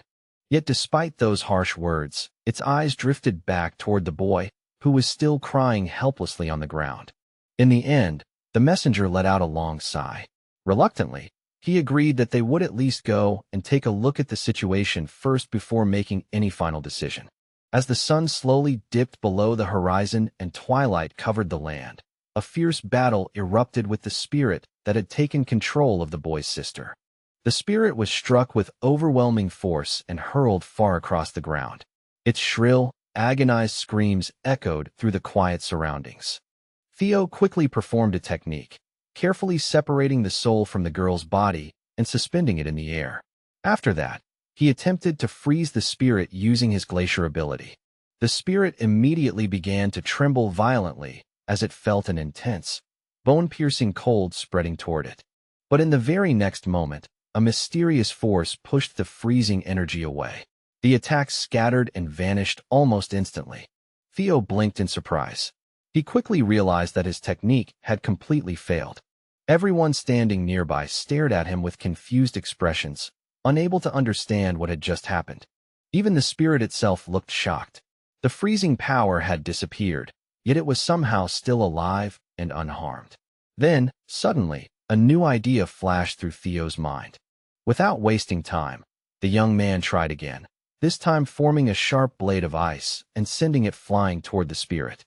Yet despite those harsh words, its eyes drifted back toward the boy, who was still crying helplessly on the ground. In the end, the messenger let out a long sigh. Reluctantly, he agreed that they would at least go and take a look at the situation first before making any final decision. As the sun slowly dipped below the horizon and twilight covered the land, a fierce battle erupted with the spirit that had taken control of the boy's sister. The spirit was struck with overwhelming force and hurled far across the ground. Its shrill, agonized screams echoed through the quiet surroundings. Theo quickly performed a technique, carefully separating the soul from the girl's body and suspending it in the air. After that, he attempted to freeze the spirit using his glacier ability. The spirit immediately began to tremble violently as it felt an intense, bone-piercing cold spreading toward it. But in the very next moment, a mysterious force pushed the freezing energy away. The attack scattered and vanished almost instantly. Theo blinked in surprise. He quickly realized that his technique had completely failed. Everyone standing nearby stared at him with confused expressions, unable to understand what had just happened. Even the spirit itself looked shocked. The freezing power had disappeared, yet it was somehow still alive and unharmed. Then, suddenly, a new idea flashed through Theo's mind. Without wasting time, the young man tried again, this time forming a sharp blade of ice and sending it flying toward the spirit.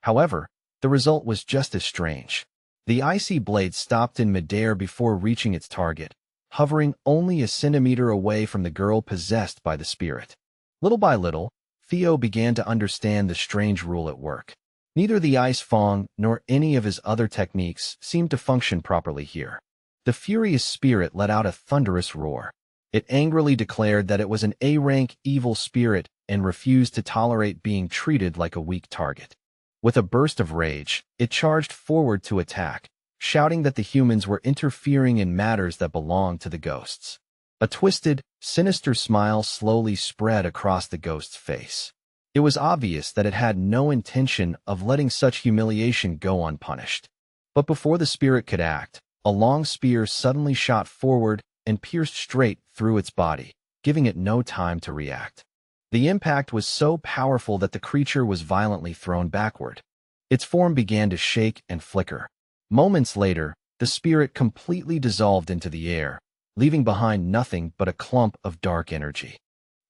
However, the result was just as strange. The icy blade stopped in midair before reaching its target, hovering only a centimeter away from the girl possessed by the spirit. Little by little, Theo began to understand the strange rule at work. Neither the ice fong nor any of his other techniques seemed to function properly here. The furious spirit let out a thunderous roar. It angrily declared that it was an A-rank evil spirit and refused to tolerate being treated like a weak target. With a burst of rage, it charged forward to attack, shouting that the humans were interfering in matters that belonged to the ghosts. A twisted, sinister smile slowly spread across the ghost's face. It was obvious that it had no intention of letting such humiliation go unpunished. But before the spirit could act, a long spear suddenly shot forward and pierced straight through its body, giving it no time to react. The impact was so powerful that the creature was violently thrown backward. Its form began to shake and flicker. Moments later, the spirit completely dissolved into the air, leaving behind nothing but a clump of dark energy.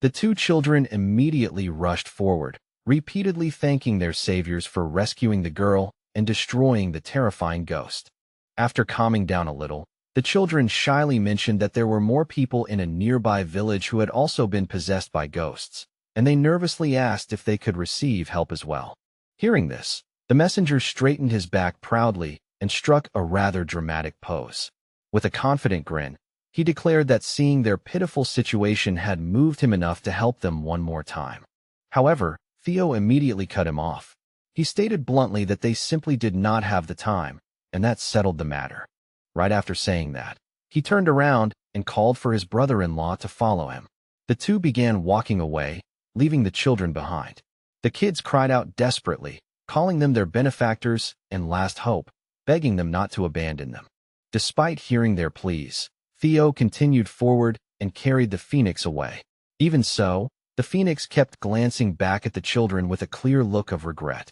The two children immediately rushed forward, repeatedly thanking their saviors for rescuing the girl and destroying the terrifying ghost. After calming down a little, the children shyly mentioned that there were more people in a nearby village who had also been possessed by ghosts, and they nervously asked if they could receive help as well. Hearing this, the messenger straightened his back proudly and struck a rather dramatic pose. With a confident grin, he declared that seeing their pitiful situation had moved him enough to help them one more time. However, Theo immediately cut him off. He stated bluntly that they simply did not have the time, and that settled the matter. Right after saying that, he turned around and called for his brother-in-law to follow him. The two began walking away, leaving the children behind. The kids cried out desperately, calling them their benefactors and last hope, begging them not to abandon them. Despite hearing their pleas, Theo continued forward and carried the phoenix away. Even so, the phoenix kept glancing back at the children with a clear look of regret.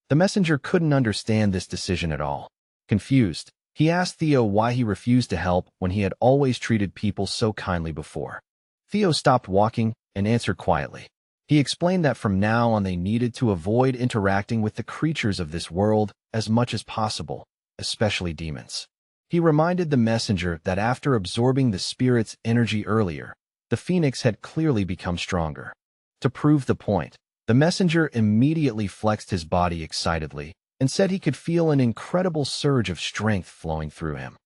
The messenger couldn't understand this decision at all. Confused, he asked Theo why he refused to help when he had always treated people so kindly before. Theo stopped walking and answered quietly. He explained that from now on they needed to avoid interacting with the creatures of this world as much as possible, especially demons. He reminded the messenger that after absorbing the spirit's energy earlier, the phoenix had clearly become stronger. To prove the point, the messenger immediately flexed his body excitedly and said he could feel an incredible surge of strength flowing through him.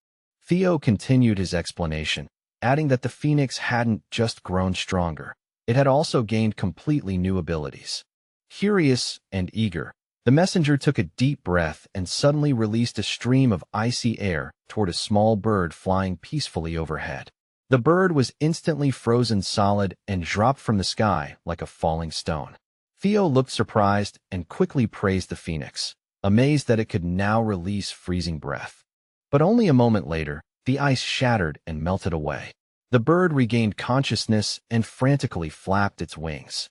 Theo continued his explanation, adding that the phoenix hadn't just grown stronger, it had also gained completely new abilities. Curious and eager, the messenger took a deep breath and suddenly released a stream of icy air toward a small bird flying peacefully overhead. The bird was instantly frozen solid and dropped from the sky like a falling stone. Theo looked surprised and quickly praised the phoenix, amazed that it could now release freezing breath. But only a moment later, the ice shattered and melted away. The bird regained consciousness and frantically flapped its wings.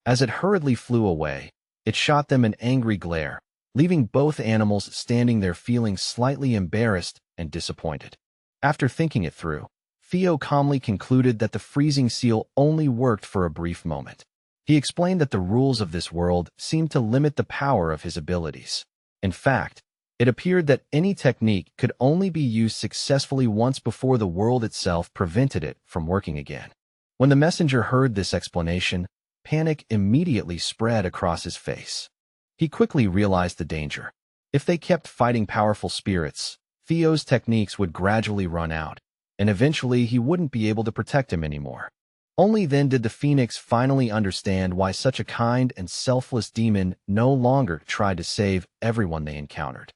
As it hurriedly flew away, it shot them an angry glare, leaving both animals standing there feeling slightly embarrassed and disappointed. After thinking it through, Theo calmly concluded that the freezing seal only worked for a brief moment. He explained that the rules of this world seemed to limit the power of his abilities. In fact, it appeared that any technique could only be used successfully once before the world itself prevented it from working again. When the messenger heard this explanation, panic immediately spread across his face. He quickly realized the danger. If they kept fighting powerful spirits, Theo's techniques would gradually run out, and eventually he wouldn't be able to protect him anymore. Only then did the phoenix finally understand why such a kind and selfless demon no longer tried to save everyone they encountered.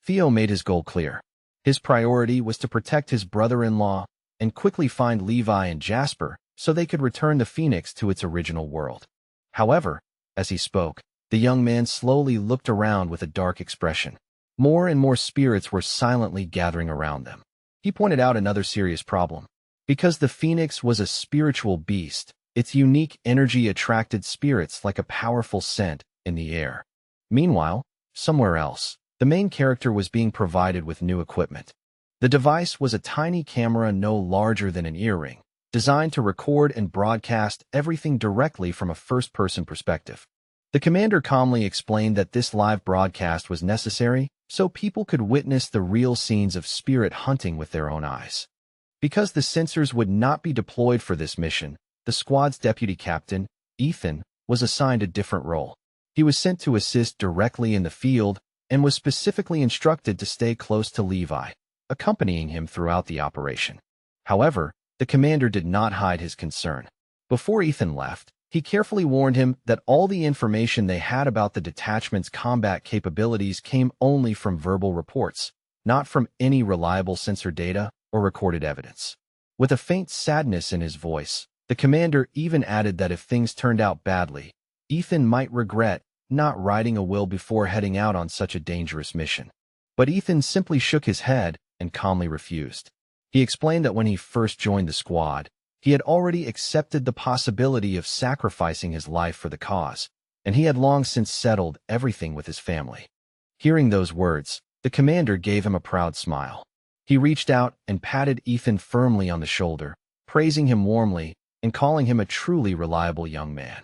Theo made his goal clear. His priority was to protect his brother-in-law and quickly find Levi and Jasper so they could return the Phoenix to its original world. However, as he spoke, the young man slowly looked around with a dark expression. More and more spirits were silently gathering around them. He pointed out another serious problem. Because the Phoenix was a spiritual beast, its unique energy attracted spirits like a powerful scent in the air. Meanwhile, somewhere else, the main character was being provided with new equipment. The device was a tiny camera no larger than an earring, designed to record and broadcast everything directly from a first-person perspective. The commander calmly explained that this live broadcast was necessary so people could witness the real scenes of spirit hunting with their own eyes. Because the sensors would not be deployed for this mission, the squad's deputy captain, Ethan, was assigned a different role. He was sent to assist directly in the field and was specifically instructed to stay close to Levi, accompanying him throughout the operation. However, the commander did not hide his concern. Before Ethan left, he carefully warned him that all the information they had about the detachment's combat capabilities came only from verbal reports, not from any reliable sensor data or recorded evidence. With a faint sadness in his voice, the commander even added that if things turned out badly, Ethan might regret not writing a will before heading out on such a dangerous mission. But Ethan simply shook his head and calmly refused. He explained that when he first joined the squad, he had already accepted the possibility of sacrificing his life for the cause, and he had long since settled everything with his family. Hearing those words, the commander gave him a proud smile. He reached out and patted Ethan firmly on the shoulder, praising him warmly and calling him a truly reliable young man.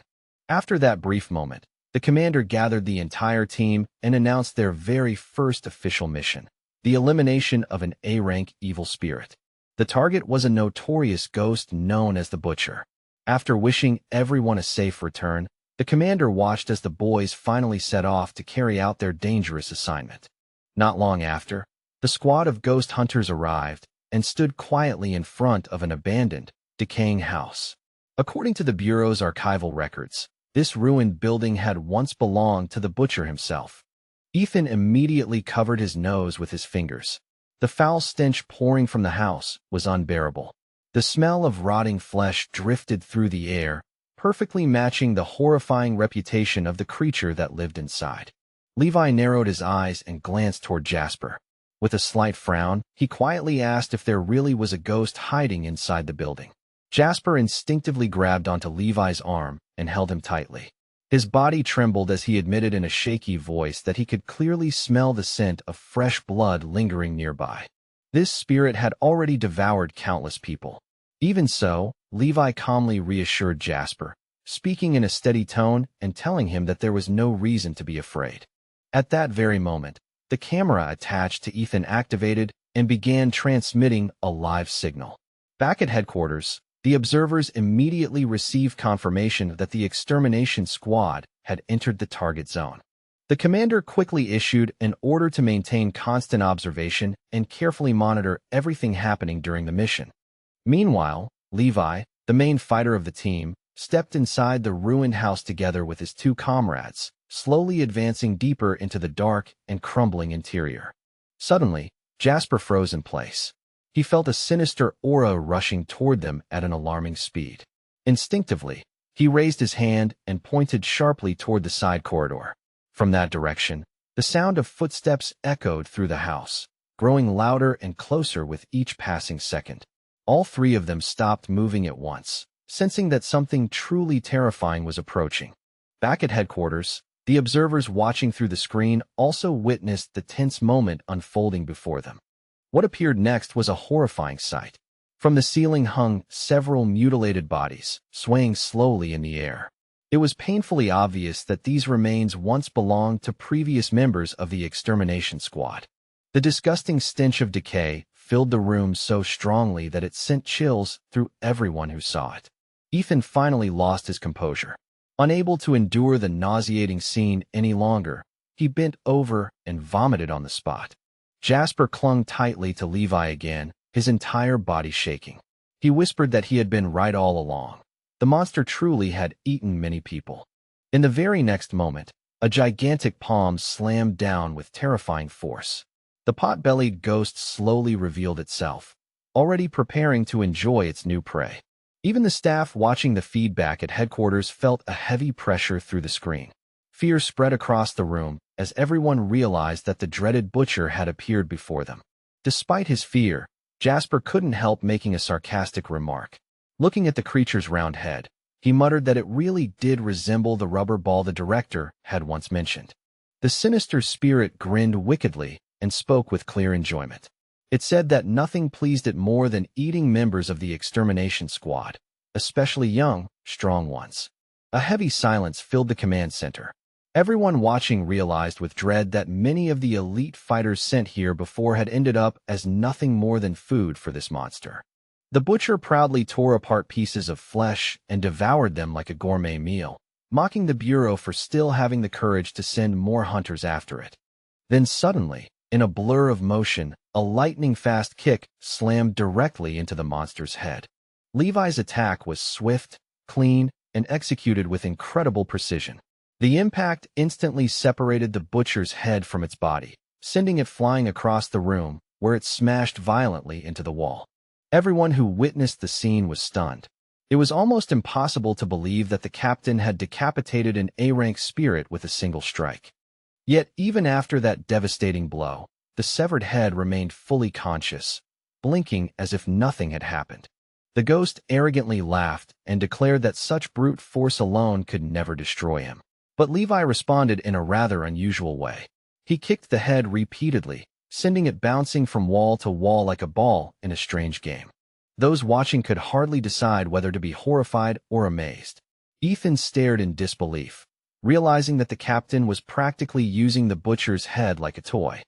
After that brief moment, the commander gathered the entire team and announced their very first official mission: the elimination of an A-rank evil spirit. The target was a notorious ghost known as the Butcher. After wishing everyone a safe return, the commander watched as the boys finally set off to carry out their dangerous assignment. Not long after, the squad of ghost hunters arrived and stood quietly in front of an abandoned, decaying house. According to the Bureau's archival records, this ruined building had once belonged to the Butcher himself. Ethan immediately covered his nose with his fingers. The foul stench pouring from the house was unbearable. The smell of rotting flesh drifted through the air, perfectly matching the horrifying reputation of the creature that lived inside. Levi narrowed his eyes and glanced toward Jasper. With a slight frown, he quietly asked if there really was a ghost hiding inside the building. Jasper instinctively grabbed onto Levi's arm and held him tightly. His body trembled as he admitted in a shaky voice that he could clearly smell the scent of fresh blood lingering nearby. This spirit had already devoured countless people. Even so, Levi calmly reassured Jasper, speaking in a steady tone and telling him that there was no reason to be afraid. At that very moment, the camera attached to Ethan activated and began transmitting a live signal. Back at headquarters, the observers immediately received confirmation that the extermination squad had entered the target zone. The commander quickly issued an order to maintain constant observation and carefully monitor everything happening during the mission. Meanwhile, Levi, the main fighter of the team, stepped inside the ruined house together with his two comrades, slowly advancing deeper into the dark and crumbling interior. Suddenly, Jasper froze in place. He felt a sinister aura rushing toward them at an alarming speed. Instinctively, he raised his hand and pointed sharply toward the side corridor. From that direction, the sound of footsteps echoed through the house, growing louder and closer with each passing second. All three of them stopped moving at once, sensing that something truly terrifying was approaching. Back at headquarters, the observers watching through the screen also witnessed the tense moment unfolding before them. What appeared next was a horrifying sight. From the ceiling hung several mutilated bodies, swaying slowly in the air. It was painfully obvious that these remains once belonged to previous members of the extermination squad. The disgusting stench of decay filled the room so strongly that it sent chills through everyone who saw it. Ethan finally lost his composure. Unable to endure the nauseating scene any longer, he bent over and vomited on the spot. Jasper clung tightly to Levi again, his entire body shaking. He whispered that he had been right all along. The monster truly had eaten many people. In the very next moment, a gigantic palm slammed down with terrifying force. The pot-bellied ghost slowly revealed itself. already preparing to enjoy its new prey. Even the staff watching the feedback at headquarters felt a heavy pressure through the screen. Fear spread across the room as everyone realized that the dreaded butcher had appeared before them. Despite his fear, Jasper couldn't help making a sarcastic remark. Looking at the creature's round head, he muttered that it really did resemble the rubber ball the director had once mentioned. The sinister spirit grinned wickedly and spoke with clear enjoyment. It said that nothing pleased it more than eating members of the extermination squad, especially young, strong ones. A heavy silence filled the command center. Everyone watching realized with dread that many of the elite fighters sent here before had ended up as nothing more than food for this monster. The butcher proudly tore apart pieces of flesh and devoured them like a gourmet meal, mocking the Bureau for still having the courage to send more hunters after it. Then suddenly, in a blur of motion, a lightning-fast kick slammed directly into the monster's head. Levi's attack was swift, clean, and executed with incredible precision. The impact instantly separated the butcher's head from its body, sending it flying across the room, where it smashed violently into the wall. Everyone who witnessed the scene was stunned. It was almost impossible to believe that the captain had decapitated an A-rank spirit with a single strike. Yet even after that devastating blow, the severed head remained fully conscious, blinking as if nothing had happened. The ghost arrogantly laughed and declared that such brute force alone could never destroy him. But Levi responded in a rather unusual way. He kicked the head repeatedly, sending it bouncing from wall to wall like a ball in a strange game. Those watching could hardly decide whether to be horrified or amazed. Ethan stared in disbelief, realizing that the captain was practically using the butcher's head like a toy.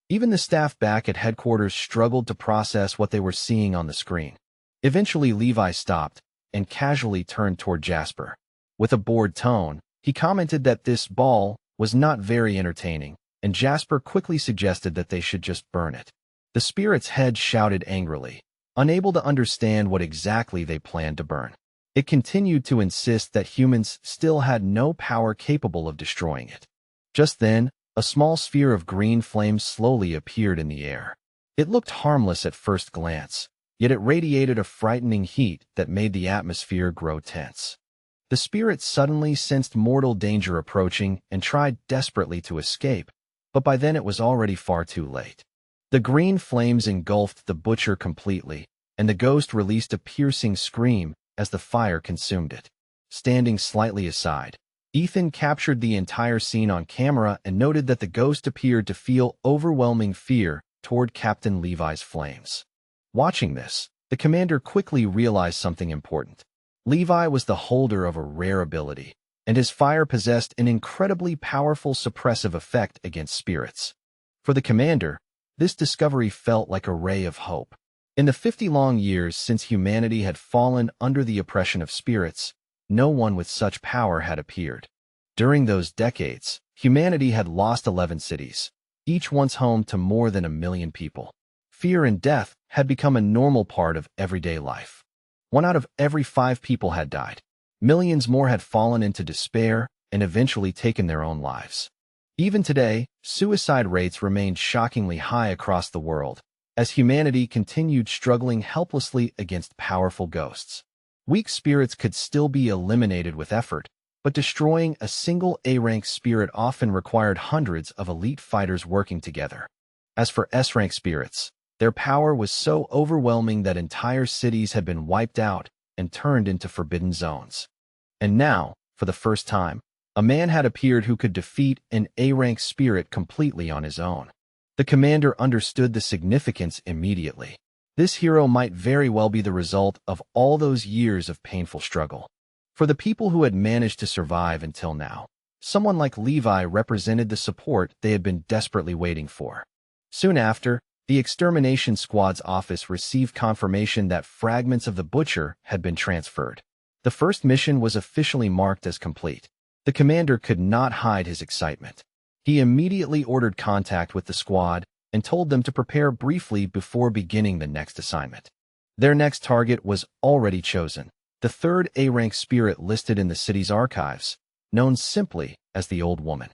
Even the staff back at headquarters struggled to process what they were seeing on the screen. Eventually, Levi stopped and casually turned toward Jasper. With a bored tone, he commented that this ball was not very entertaining, and Jasper quickly suggested that they should just burn it. The spirit's head shouted angrily, unable to understand what exactly they planned to burn. It continued to insist that humans still had no power capable of destroying it. Just then, a small sphere of green flame slowly appeared in the air. It looked harmless at first glance, yet it radiated a frightening heat that made the atmosphere grow tense. The spirit suddenly sensed mortal danger approaching and tried desperately to escape, but by then it was already far too late. The green flames engulfed the butcher completely, and the ghost released a piercing scream as the fire consumed it. Standing slightly aside, Ethan captured the entire scene on camera and noted that the ghost appeared to feel overwhelming fear toward Captain Levi's flames. Watching this, the commander quickly realized something important. Levi was the holder of a rare ability, and his fire possessed an incredibly powerful suppressive effect against spirits. For the commander, this discovery felt like a ray of hope. In the 50 long years since humanity had fallen under the oppression of spirits, no one with such power had appeared. During those decades, humanity had lost 11 cities, each once home to more than 1 million people. Fear and death had become a normal part of everyday life. 1 out of every 5 people had died. Millions more had fallen into despair and eventually taken their own lives. Even today, suicide rates remained shockingly high across the world, as humanity continued struggling helplessly against powerful ghosts. Weak spirits could still be eliminated with effort, but destroying a single A-rank spirit often required hundreds of elite fighters working together. As for S-rank spirits, their power was so overwhelming that entire cities had been wiped out and turned into forbidden zones. And now, for the first time, a man had appeared who could defeat an A-rank spirit completely on his own. The commander understood the significance immediately. This hero might very well be the result of all those years of painful struggle. For the people who had managed to survive until now, someone like Levi represented the support they had been desperately waiting for. Soon after, the extermination squad's office received confirmation that fragments of the butcher had been transferred. The first mission was officially marked as complete. The commander could not hide his excitement. He immediately ordered contact with the squad and told them to prepare briefly before beginning the next assignment. Their next target was already chosen, the 3rd A-rank spirit listed in the city's archives, known simply as the Old Woman.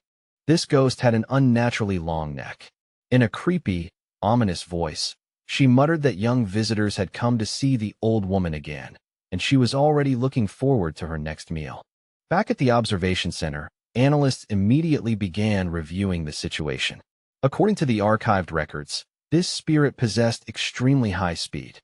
This ghost had an unnaturally long neck. In a creepy, ominous voice, She muttered that young visitors had come to see the old woman again, and she was already looking forward to her next meal. Back at the observation center, analysts immediately began reviewing the situation. According to the archived records, this spirit possessed extremely high speed.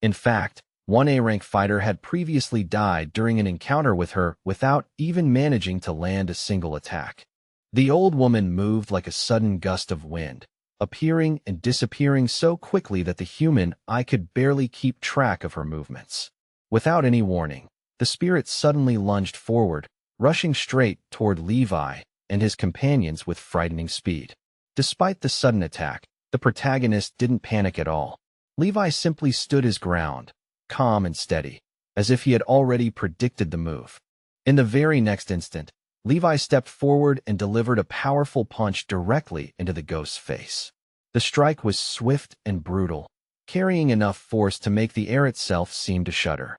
In fact, one A-rank fighter had previously died during an encounter with her without even managing to land a single attack. The old woman moved like a sudden gust of wind, appearing and disappearing so quickly that the human eye could barely keep track of her movements. Without any warning, the spirit suddenly lunged forward, rushing straight toward Levi and his companions with frightening speed. Despite the sudden attack, the protagonist didn't panic at all. Levi simply stood his ground, calm and steady, as if he had already predicted the move. In the very next instant, Levi stepped forward and delivered a powerful punch directly into the ghost's face. The strike was swift and brutal, carrying enough force to make the air itself seem to shudder.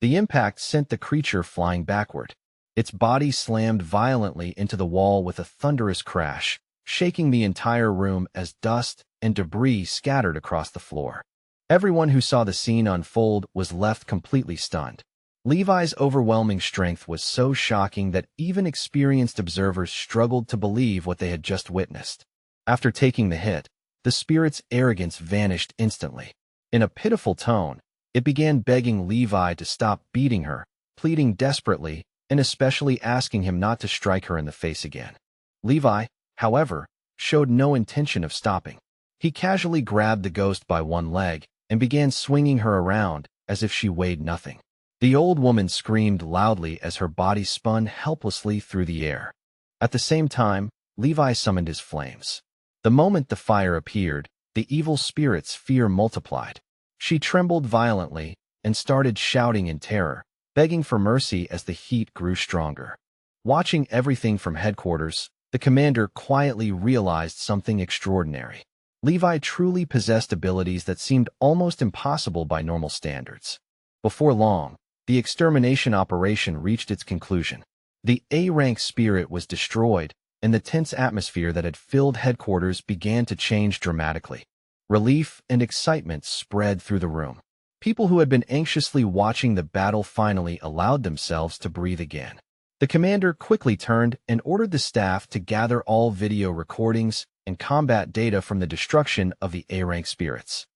The impact sent the creature flying backward. Its body slammed violently into the wall with a thunderous crash, shaking the entire room as dust and debris scattered across the floor. Everyone who saw the scene unfold was left completely stunned. Levi's overwhelming strength was so shocking that even experienced observers struggled to believe what they had just witnessed. After taking the hit, the spirit's arrogance vanished instantly. In a pitiful tone, it began begging Levi to stop beating her, pleading desperately, and especially asking him not to strike her in the face again. Levi, however, showed no intention of stopping. He casually grabbed the ghost by one leg and began swinging her around as if she weighed nothing. The old woman screamed loudly as her body spun helplessly through the air. At the same time, Levi summoned his flames. The moment the fire appeared, the evil spirit's fear multiplied. She trembled violently and started shouting in terror, begging for mercy as the heat grew stronger. Watching everything from headquarters, the commander quietly realized something extraordinary. Levi truly possessed abilities that seemed almost impossible by normal standards. Before long, the extermination operation reached its conclusion. The A-rank spirit was destroyed, and the tense atmosphere that had filled headquarters began to change dramatically. Relief and excitement spread through the room. People who had been anxiously watching the battle finally allowed themselves to breathe again. The commander quickly turned and ordered the staff to gather all video recordings and combat data from the destruction of the A-rank spirits.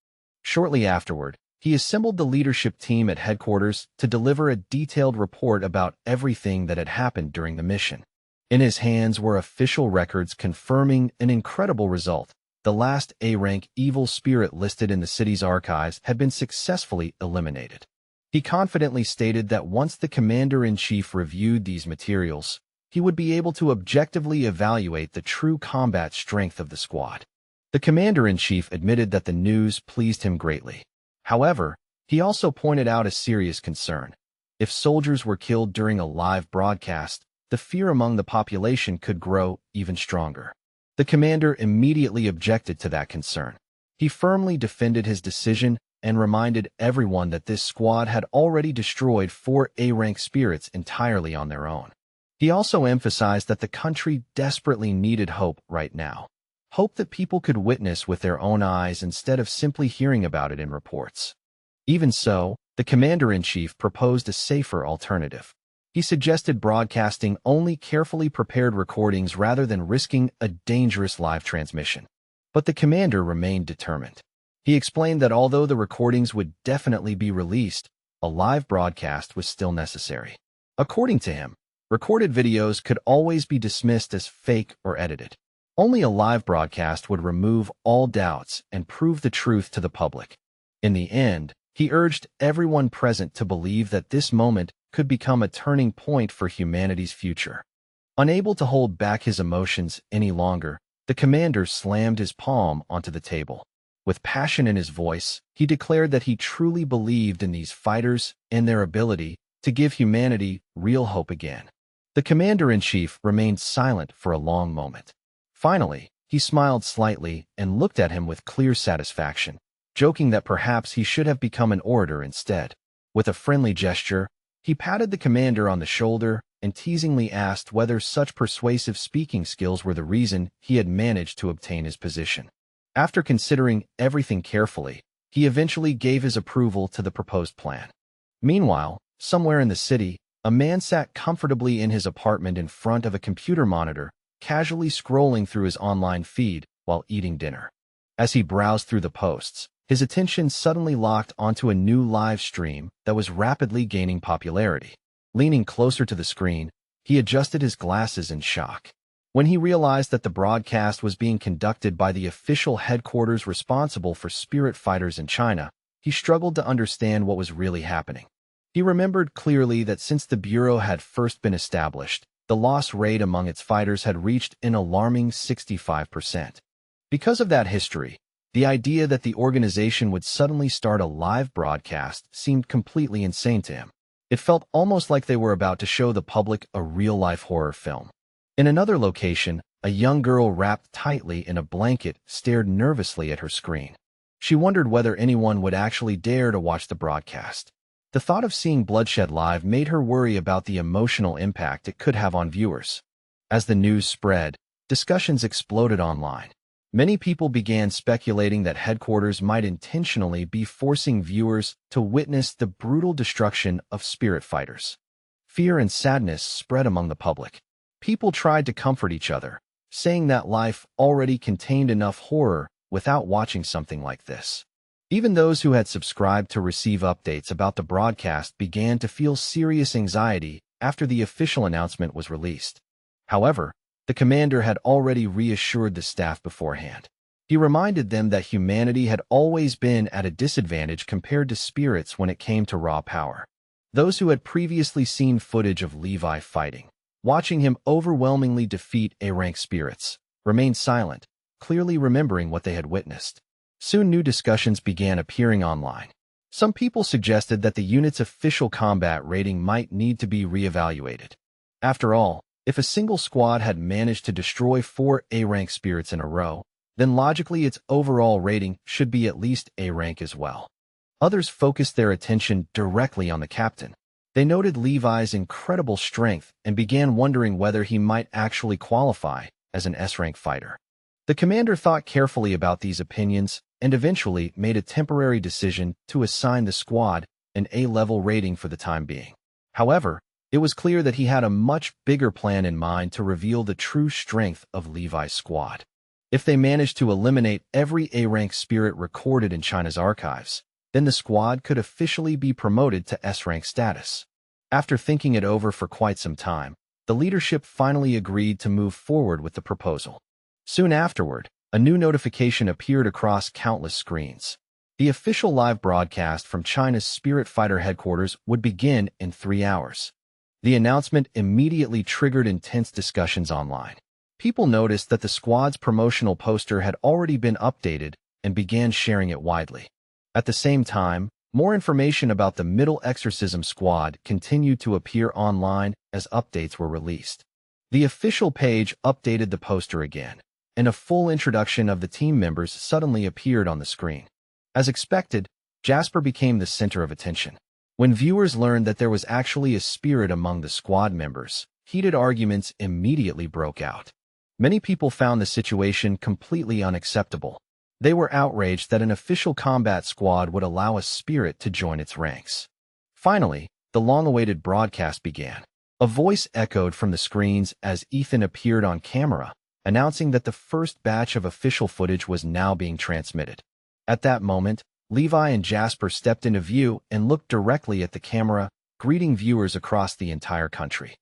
Shortly afterward, he assembled the leadership team at headquarters to deliver a detailed report about everything that had happened during the mission. In his hands were official records confirming an incredible result. The last A-rank evil spirit listed in the city's archives had been successfully eliminated. He confidently stated that once the commander-in-chief reviewed these materials, he would be able to objectively evaluate the true combat strength of the squad. The commander-in-chief admitted that the news pleased him greatly. However, he also pointed out a serious concern. If soldiers were killed during a live broadcast, the fear among the population could grow even stronger. The commander immediately objected to that concern. He firmly defended his decision and reminded everyone that this squad had already destroyed 4 A-rank spirits entirely on their own. He also emphasized that the country desperately needed hope right now. Hope that people could witness with their own eyes instead of simply hearing about it in reports. Even so, the commander-in-chief proposed a safer alternative. He suggested broadcasting only carefully prepared recordings rather than risking a dangerous live transmission. But the commander remained determined. He explained that although the recordings would definitely be released, a live broadcast was still necessary. According to him, recorded videos could always be dismissed as fake or edited. Only a live broadcast would remove all doubts and prove the truth to the public. In the end, he urged everyone present to believe that this moment could become a turning point for humanity's future. Unable to hold back his emotions any longer, the commander slammed his palm onto the table. With passion in his voice, he declared that he truly believed in these fighters and their ability to give humanity real hope again. The commander-in-chief remained silent for a long moment. Finally, he smiled slightly and looked at him with clear satisfaction, joking that perhaps he should have become an orator instead. With a friendly gesture, he patted the commander on the shoulder and teasingly asked whether such persuasive speaking skills were the reason he had managed to obtain his position. After considering everything carefully, he eventually gave his approval to the proposed plan. Meanwhile, somewhere in the city, a man sat comfortably in his apartment in front of a computer monitor, casually scrolling through his online feed while eating dinner. As he browsed through the posts, his attention suddenly locked onto a new live stream that was rapidly gaining popularity. Leaning closer to the screen, he adjusted his glasses in shock. When he realized that the broadcast was being conducted by the official headquarters responsible for spirit fighters in China, he struggled to understand what was really happening. He remembered clearly that since the Bureau had first been established, the loss rate among its fighters had reached an alarming 65%. Because of that history, the idea that the organization would suddenly start a live broadcast seemed completely insane to him. It felt almost like they were about to show the public a real-life horror film. In another location, a young girl wrapped tightly in a blanket stared nervously at her screen. She wondered whether anyone would actually dare to watch the broadcast. The thought of seeing bloodshed live made her worry about the emotional impact it could have on viewers. As the news spread, discussions exploded online. Many people began speculating that headquarters might intentionally be forcing viewers to witness the brutal destruction of spirit fighters. Fear and sadness spread among the public. People tried to comfort each other, saying that life already contained enough horror without watching something like this. Even those who had subscribed to receive updates about the broadcast began to feel serious anxiety after the official announcement was released. However, the commander had already reassured the staff beforehand. He reminded them that humanity had always been at a disadvantage compared to spirits when it came to raw power. Those who had previously seen footage of Levi fighting, watching him overwhelmingly defeat A-rank spirits, remained silent, clearly remembering what they had witnessed. Soon new discussions began appearing online. Some people suggested that the unit's official combat rating might need to be reevaluated. After all, if a single squad had managed to destroy 4 A-rank spirits in a row, then logically its overall rating should be at least A-rank as well. Others focused their attention directly on the captain. They noted Levi's incredible strength and began wondering whether he might actually qualify as an S-rank fighter. The commander thought carefully about these opinions and eventually made a temporary decision to assign the squad an A-level rating for the time being. However, it was clear that he had a much bigger plan in mind to reveal the true strength of Levi's squad. If they managed to eliminate every A-rank spirit recorded in China's archives, then the squad could officially be promoted to S-rank status. After thinking it over for quite some time, the leadership finally agreed to move forward with the proposal. Soon afterward, a new notification appeared across countless screens. The official live broadcast from China's Spirit Fighter headquarters would begin in 3 hours. The announcement immediately triggered intense discussions online. People noticed that the squad's promotional poster had already been updated and began sharing it widely. At the same time, more information about the Middle Exorcism Squad continued to appear online as updates were released. The official page updated the poster again, and a full introduction of the team members suddenly appeared on the screen. As expected, Jasper became the center of attention. When viewers learned that there was actually a spirit among the squad members, heated arguments immediately broke out. Many people found the situation completely unacceptable. They were outraged that an official combat squad would allow a spirit to join its ranks. Finally, the long-awaited broadcast began. A voice echoed from the screens as Ethan appeared on camera, announcing that the first batch of official footage was now being transmitted. At that moment, Levi and Jasper stepped into view and looked directly at the camera, greeting viewers across the entire country.